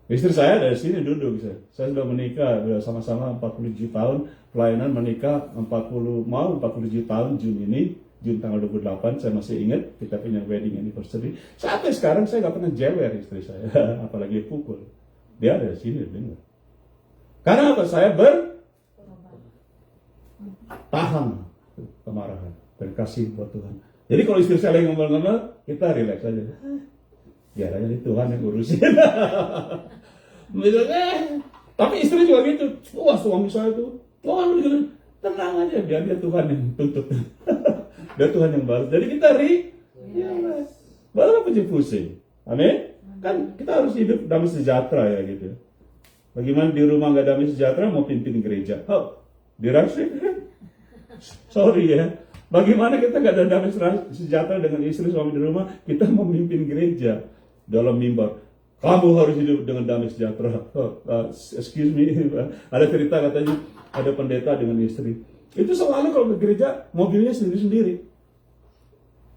A: Istri saya dari sini duduk. Saya sudah menikah, sudah sama-sama 47 tahun. Pelayanan menikah 47 tahun Juni ini. Juni tanggal 28, saya masih ingat. Kita punya wedding anniversary. Sampai sekarang saya gak pernah jewer istri saya. Apalagi pukul. Dia ada di sini dengar. Karena apa? Saya bertahan kemarahan dan kasih buat Tuhan. Jadi kalau istri saya lagi ngomong-ngomong, kita relax aja. Ya, ini Tuhan yang urusin. Tapi istri juga gitu. Wah, suami saya tuh, Tuhan gitu. Tenang aja, dia Tuhan yang tuntut. Dia Tuhan yang balas. Jadi kita baru apa pusing. Amin. Kan kita harus hidup damai sejahtera ya gitu. Bagaimana di rumah nggak damai sejahtera mau pimpin gereja? Dirasik. Sorry ya. Bagaimana kita nggak ada damai sejahtera dengan istri suami di rumah? Kita mau memimpin gereja dalam mimbar. Kamu harus hidup dengan damai sejahtera. Excuse me. Ada cerita katanya ada pendeta dengan istri. Itu selalu kalau ke gereja mobilnya sendiri-sendiri.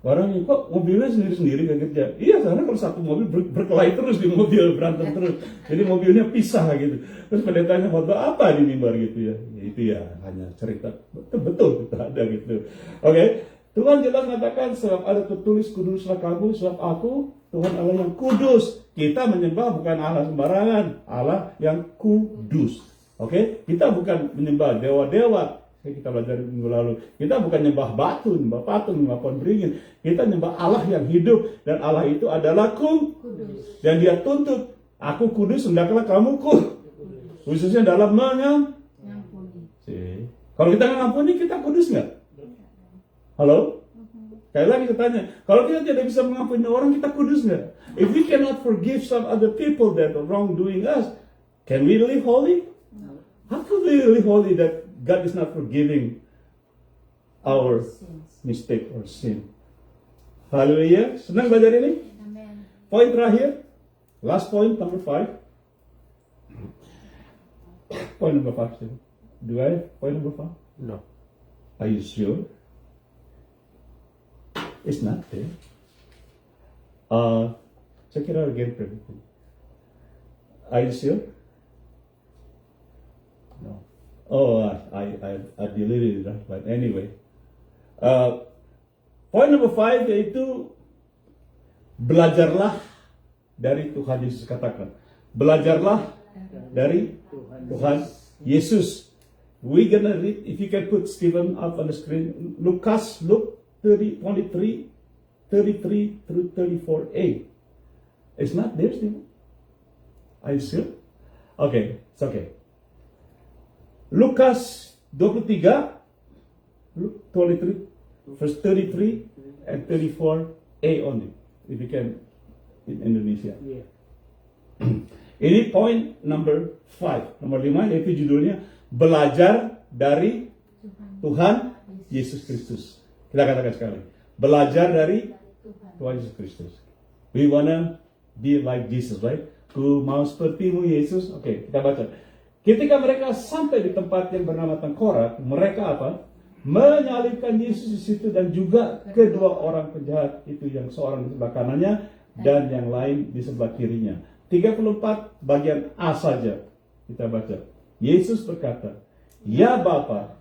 A: Orangnya kok mobilnya sendiri-sendiri ke gereja? Iya, karena kalau satu mobil berkelahi terus di mobil, berantem terus. Jadi mobilnya pisah gitu. Terus pendetanya khotbah apa di mimbar gitu ya? Ya itu ya hanya cerita. Betul ada gitu. Oke. Tuhan jelas mengatakan sebab ada tertulis kuduslah kamu sebab aku Tuhan Allah yang kudus. Kita menyembah bukan Allah sembarangan, Allah yang kudus. Oke? Kita bukan menyembah dewa-dewa. Kita belajar minggu lalu. Kita bukan nyembah batu, nyembah patung, nyembah pohon beringin. Kita nyembah Allah yang hidup. Dan Allah itu adalah kudus. Dan dia tuntut, aku kudus, hendaklah kamu kudus. Khususnya dalam mengampuni. Kalau kita mengampuni, kita kudus nggak? Halo? Sekali lagi saya tanya, kalau kita tidak bisa mengampuni orang, kita kudus nggak? If we cannot forgive some other people that are wrongdoing us, can we live holy?
C: No.
A: How can we live holy that God is not forgiving our mistake or sin? Haleluya. Senang belajar ini?
C: Amen.
A: Poin terakhir. Last point, number 5. Point number 5. Do I have point number 5?
B: No.
A: Are you sure? It's not there. Check it out again, everything. Are you sure? No. Oh, I deleted it, but anyway. Point number 5 yaitu belajarlah dari Tuhan Yesus. Katakan, belajarlah dari Tuhan Yesus. We gonna read, if you can put Stephen up on the screen, Luke 30, 23, 33 through 34a. It's not there, Stephen. Are you sure? Okay, it's okay. Lukas 23, Luke 23, verse 33 and 34a only, if you can, in Indonesia.
B: Yeah.
A: Ini point number 5. Nomor 5 yaitu judulnya belajar dari Tuhan Yesus Kristus. Kita katakan sekali, belajar dari Tuhan Yesus Kristus. We wanna be like Jesus, right? Ku mau sepertimu Yesus. Oke, kita baca. Ketika mereka sampai di tempat yang bernama Tengkorak, mereka apa? Menyalibkan Yesus di situ dan juga kedua orang penjahat itu, yang seorang di sebelah kanannya dan yang lain di sebelah kirinya. 34 bagian A saja kita baca. Yesus berkata, "Ya Bapa,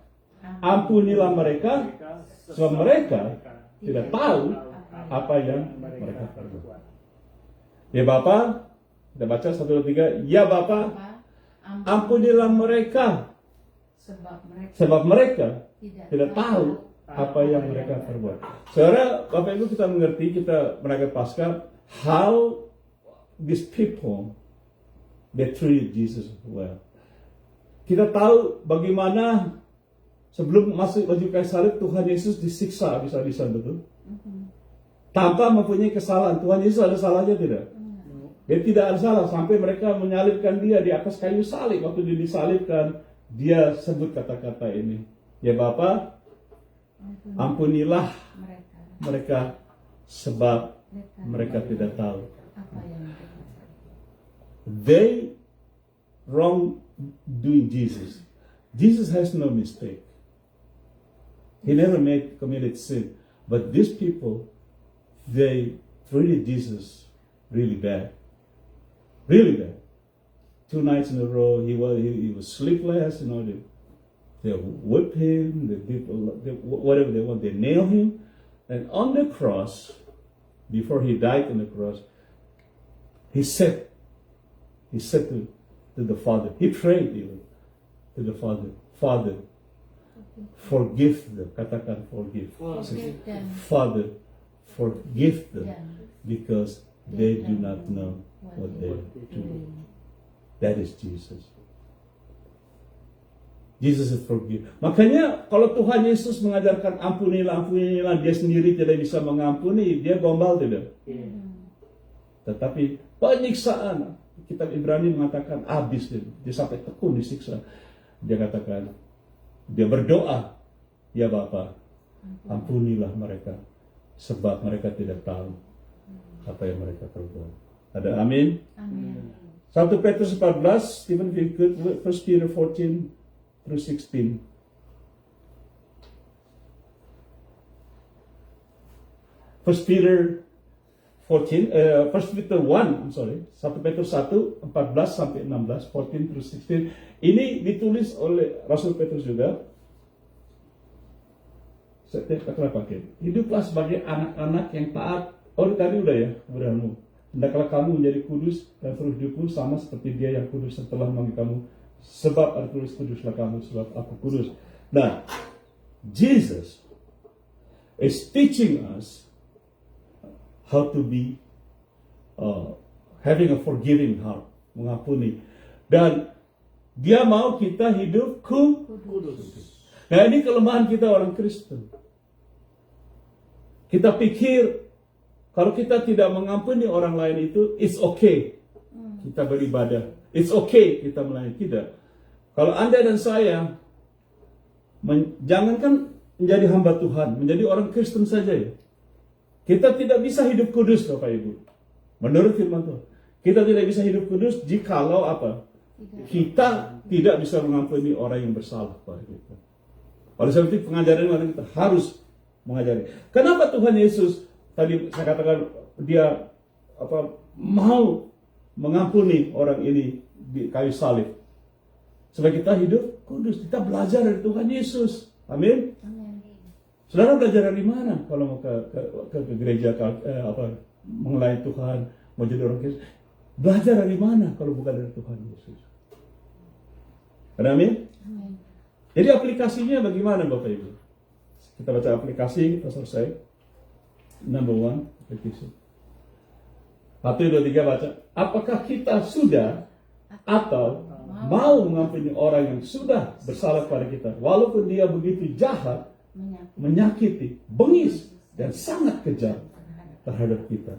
A: ampunilah mereka, sebab mereka tidak tahu apa yang mereka perbuat." Ya Bapa, kita baca 1, 2, 3. Ya Bapa, ampunilah mereka, sebab mereka tidak tahu apa yang mereka perbuat. Saudara, Bapak Ibu, kita mengerti, kita merayakan Paskah, how these people, they treated Jesus well. Kita tahu bagaimana sebelum masuk baju kayu salib, Tuhan Yesus disiksa habis-habisan, betul? Tanpa mempunyai kesalahan. Tuhan Yesus ada salahnya tidak? Dia tidak ada salah, sampai mereka menyalibkan dia di atas kayu salib. Waktu dia disalibkan, dia sebut kata-kata ini. Ya Bapa, ampunilah mereka, sebab mereka tidak tahu. They wrong doing Jesus. Jesus has no mistake. He never committed sin. But these people, they treated Jesus really bad. Really bad. 2 nights in a row, he was sleepless, they whipped him, they did whatever they want, they nailed him. And on the cross, before he died on the cross, he said to the Father, he prayed even to the Father, Father, forgive them. Katakan forgive. Father, forgive them, because they do not know what they do. That is Jesus. Jesus is forgive. Makanya kalau Tuhan Yesus mengajarkan ampunilah, ampunilah, dia sendiri tidak bisa mengampuni, dia gombal tidak? Tetapi penyiksaan, kitab Ibrani mengatakan habis dia sampai tekun disiksa. Dia katakan, dia berdoa, ya Bapa, ampunilah mereka, sebab mereka tidak tahu apa yang mereka perbuat. Ada amin?
C: Amin.
A: 1 Petrus 14, Stephen, if you could, 1 Peter 14 through 16. 1 Peter 1 Petrus 1, 14 sampai 16, 14 through 16. Ini ditulis oleh Rasul Petrus juga. Setiap kata pakai, hiduplah sebagai anak-anak yang taat. Oh, tadi udah ya, beranu. Hendaklah kamu menjadi kudus dan terus hidupmu sama seperti Dia yang kudus setelah memanggil kamu. Sebab ada tulis, kuduslah kamu sebab aku kudus. Nah, Jesus is teaching us how to be having a forgiving heart, mengampuni. Dan Dia mau kita hidup kudus. Nah, ini kelemahan kita orang Kristen. Kita pikir kalau kita tidak mengampuni orang lain itu, it's okay kita beribadah. It's okay kita melayani. Tidak. Kalau Anda dan saya, jangankan menjadi hamba Tuhan, menjadi orang Kristen saja ya. Kita tidak bisa hidup kudus, Bapak Ibu. Menurut firman Tuhan. Kita tidak bisa hidup kudus jikalau apa? Kita tidak bisa mengampuni orang yang bersalah pada kita. Oleh sebab itu pengajaran kita harus mengajari. Kenapa Tuhan Yesus tadi saya katakan dia mau mengampuni orang ini di kayu salib. Supaya kita hidup kudus, kita belajar dari Tuhan Yesus. Amin. Saudara belajar dari mana kalau mau ke gereja mengelayani Tuhan, mau jadi orang Kristen? Belajar dari mana kalau bukan dari Tuhan Yesus? Amin. Jadi aplikasinya bagaimana Bapak Ibu? Kita baca aplikasi, kita selesai. Number 1, aplikasi. 1, 2, 3 baca. Apakah kita sudah atau mau mengampuni orang yang sudah bersalah kepada kita, walaupun dia begitu jahat, menyakiti, bengis, dan sangat kejam terhadap kita?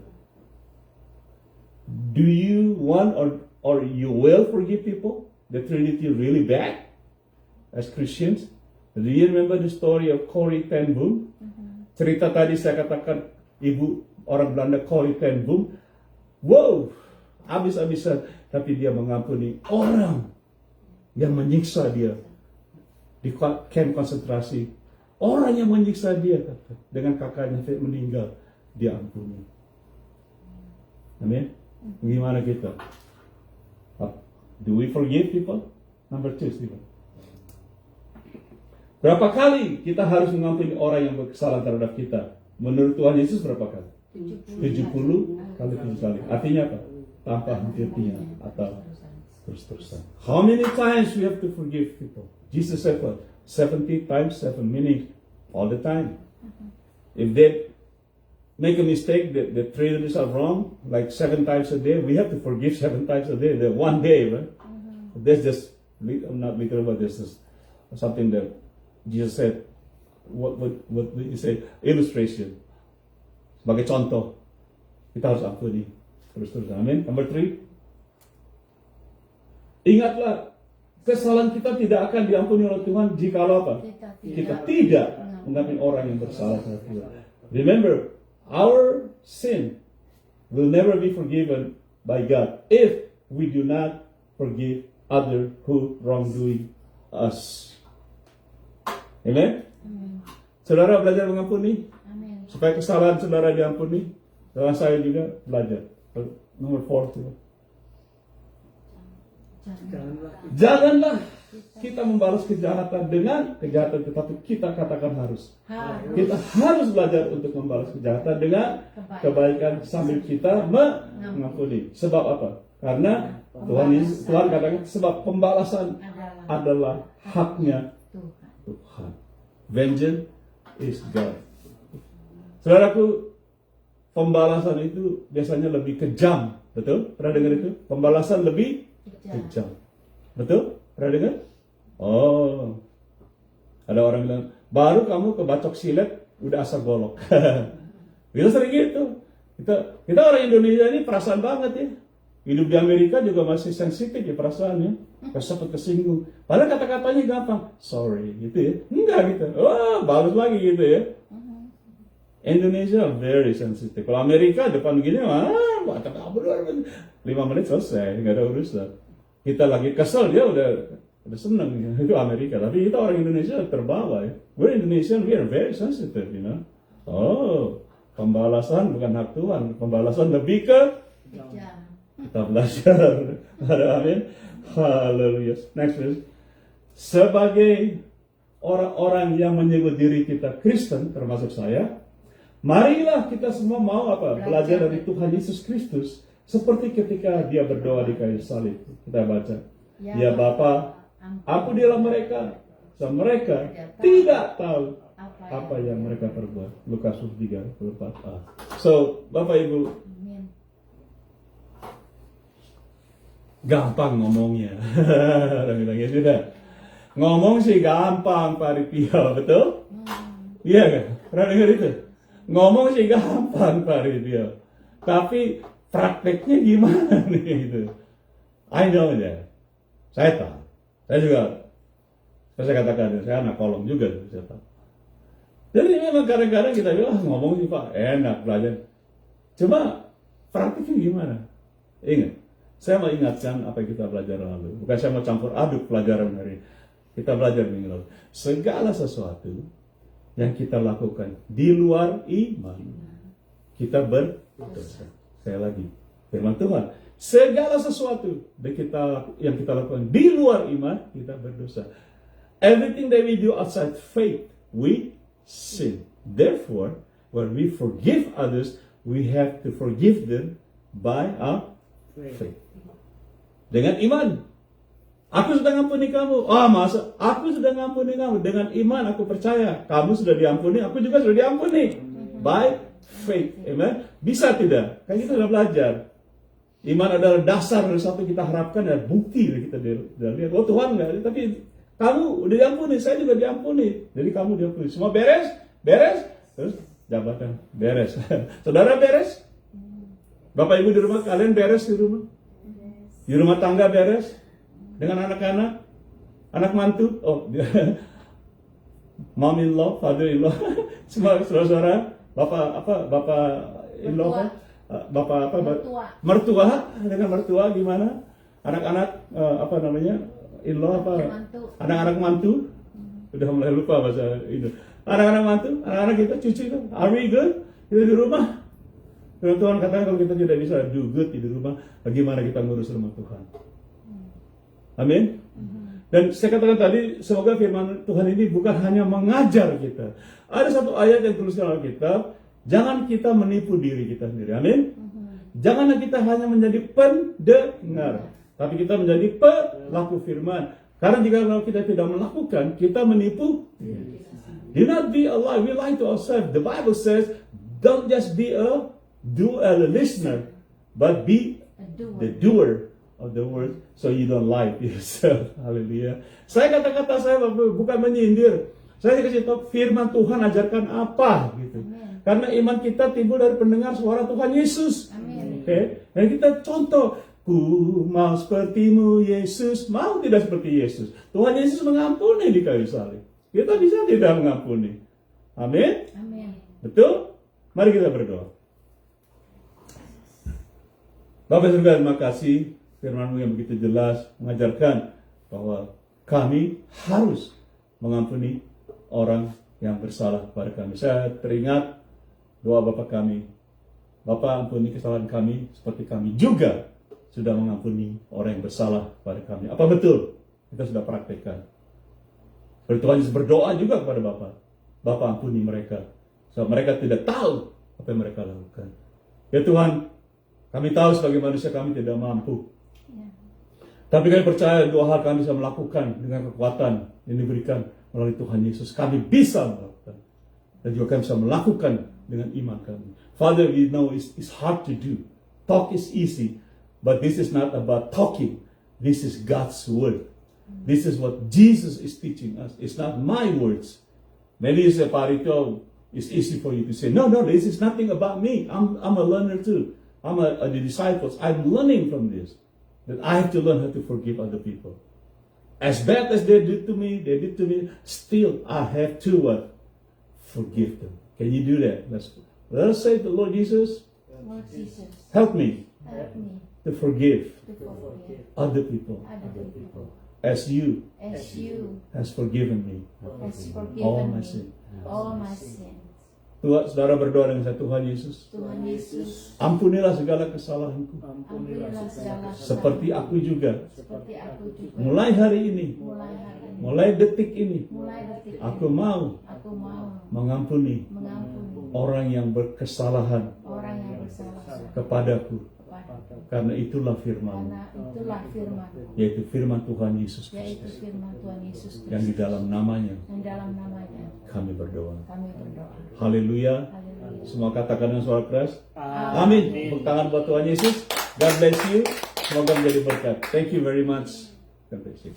A: Do you want or you will forgive people that treated you really bad as Christians? Do you remember the story of Corrie ten Boom? Cerita tadi saya katakan ibu orang Belanda Corrie ten Boom. Wow, habis-habisan, tapi dia mengampuni orang yang menyiksa dia di kamp konsentrasi. Orang yang menyiksa dia dengan kakaknya meninggal, dia ampuni. Amin. Gimana kita? Do we forgive people? Number 2, Stephen. Berapa kali kita harus mengampuni orang yang bersalah terhadap kita? Menurut Tuhan Yesus berapa kali? 70 kali 7 kali. Artinya apa? Tanpa henti-hentinya atau terus-terusan. How many times we have to forgive people? Jesus said what? 70 times 7, meaning all the time. If they make a mistake, they treat themselves wrong, like 7 times a day, we have to forgive 7 times a day. The one day, right? That's just, not literal, but this is something that Jesus said. What did he say? Illustration. Sebagai contoh, kita harus ampuni terus-terus. Amin. Number 3. Ingatlah, kesalahan kita tidak akan diampuni oleh Tuhan jikalau apa? Kita tidak mengampuni orang yang bersalah terhadap kita. Remember, our sin will never be forgiven by God if we do not forgive other who wrongdoing us. Amen? Saudara belajar mengampuni supaya kesalahan saudara diampuni. Dan saya juga belajar. Nomor 4. Janganlah kita membalas kejahatan dengan kejahatan, tetapi kita katakan harus. Kita harus belajar untuk membalas kejahatan dengan kebaikan sambil kita mengampuni. Sebab apa? Karena Tuhan katakan sebab pembalasan adalah haknya Tuhan. Vengeance is God. Saudaraku, pembalasan itu biasanya lebih kejam. Betul? Pernah dengar itu? Pembalasan lebih kejam. Betul? Pernah dengar? Oh. Ada orang bilang, baru kamu kebacok silet, udah asal golok. Kita sering gitu. Kita orang Indonesia ini perasaan banget ya. Hidup di Amerika juga masih sensitif ya perasaannya. Sempat kesinggung. Padahal kata-katanya gampang. Sorry, gitu ya. Enggak gitu. Wah, bagus lagi gitu ya. Indonesia very sensitive. Kalau Amerika depan gini, 5 menit selesai, nggak ada urusan. Kita lagi kesel, dia udah seneng. Itu Amerika. Tapi kita orang Indonesia terbawa ya. We're Indonesian, we are very sensitive, you know. Oh, pembalasan bukan hak Tuhan. Pembalasan lebih ke kita belajar. Amin. Haleluya. Next please. Sebagai orang-orang yang menyebut diri kita Kristen, termasuk saya, marilah kita semua mau apa? Belajar dari Tuhan Yesus Kristus. Seperti ketika dia berdoa di kayu salib. Kita baca. Ya Bapa, ampunilah mereka. Sebab mereka tidak tahu apa yang mereka perbuat. Lukas 3:4a. So, Bapak Ibu, gampang ngomongnya. Orang bilang gitu dah. Ngomong sih gampang, Pak Ripio, betul? Iya kan? Pernah dengar itu? Ngomong sih gampang, Pak Ripio. Tapi prakteknya gimana nih gitu? I know ya. Saya tahu. Saya juga, saya katakan, saya anak kolong juga, saya tahu. Jadi memang kadang-kadang kita bilang, ngomong sih Pak, enak belajar. Cuma praktiknya gimana? Ingat, saya mau ingatkan apa yang kita belajar lalu. Bukan saya mau campur aduk pelajaran hari ini. Kita belajar minggu lalu. Segala sesuatu yang kita lakukan di luar iman, kita berdosa. Saya lagi, firman Tuhan. Segala sesuatu yang kita lakukan di luar iman, kita berdosa. Everything that we do outside faith, we sin. Therefore, when we forgive others, we have to forgive them by our faith. Dengan iman. Aku sudah ngampuni kamu. Masa? Aku sudah ngampuni kamu. Dengan iman aku percaya. Kamu sudah diampuni, aku juga sudah diampuni. By faith. Amen. Bisa tidak? Kan kita sudah belajar. Iman adalah dasar dari satu kita harapkan dan bukti dari kita lihat. Oh Tuhan enggak, tapi kamu udah diampuni, saya juga diampuni. Jadi kamu diampuni. Semua beres? Beres? Terus jabatan beres. Saudara beres? Bapak Ibu di rumah, kalian beres di rumah? Di rumah tangga beres? Dengan anak-anak? Anak mantu? Mom-in-law, father-in-law. Semua saudara-saudara, bapak in-law apa? Bapak apa? Mertua. Dengan mertua gimana? Anak-anak in-law apa? Anak-anak mantu. Udah mulai lupa bahasa itu. Anak-anak mantu, anak-anak kita, cucu itu. Are we good? Kita di rumah. Tuhan katakan kalau kita tidak bisa do good di rumah, bagaimana kita ngurus rumah Tuhan? Amin. Dan saya katakan tadi, semoga firman Tuhan ini bukan hanya mengajar kita. Ada satu ayat yang tuliskan Alkitab. Jangan kita menipu diri kita sendiri. Amin. Janganlah kita hanya menjadi pendengar, tapi kita menjadi pelaku firman. Karena jika kita tidak melakukan, kita menipu. Do not be a lie. We lie to ourselves. The Bible says, don't just be a listener, but be the doer of the word, so you don't lie to yourself. Haleluya. Saya kata-kata saya bukan menyindir. Saya kasih tahu firman Tuhan ajarkan apa gitu. Karena iman kita timbul dari pendengar suara Tuhan Yesus. Okay? Dan kita contoh, ku mau sepertimu Yesus, mau tidak seperti Yesus. Tuhan Yesus mengampuni di kayu salib. Kita bisa tidak mengampuni. Amin. Betul? Mari kita berdoa. Bapak surga, terima kasih firman-Mu yang begitu jelas mengajarkan bahwa kami harus mengampuni orang yang bersalah kepada kami. Saya teringat doa Bapak kami. Bapak ampuni kesalahan kami seperti kami juga sudah mengampuni orang yang bersalah kepada kami. Apa betul? Kita sudah praktekkan. Tuhan Yesus berdoa juga kepada Bapak. Bapak ampuni mereka. Sebab mereka tidak tahu apa yang mereka lakukan. Ya Tuhan, kami tahu sebagai manusia kami tidak mampu. Tapi kami percaya dua hal kami bisa melakukan dengan kekuatan yang diberikan melalui Tuhan Yesus. Kami bisa melakukan. Dan juga kami bisa melakukan dengan iman kami. Father, we know it's hard to do. Talk is easy. But this is not about talking. This is God's word. This is what Jesus is teaching us. It's not my words. Maybe you say, Parito, it's easy for you to say, no, this is nothing about me. I'm a learner too. I'm the disciples. I'm learning from this. That I have to learn how to forgive other people. As bad as they did to me, still I have to what? Forgive them. Can you do that? Let us say to Lord Jesus, help me to forgive other people as you has forgiven me all my sin. Tuhan, saudara berdoa dengan saya, Tuhan Yesus, ampunilah segala kesalahanku, seperti aku juga. Mulai hari ini, mulai detik ini, aku mau mengampuni orang yang berkesalahan kepadaku. Karena itulah firman, yaitu firman Tuhan Yesus Kristus, yang di dalam namanya kami berdoa. Haleluya. Semua katakan dengan suara keras. Amin. Tepuk tangan buat Tuhan Yesus. God bless you. Semoga menjadi berkat. Thank you very much. God bless you.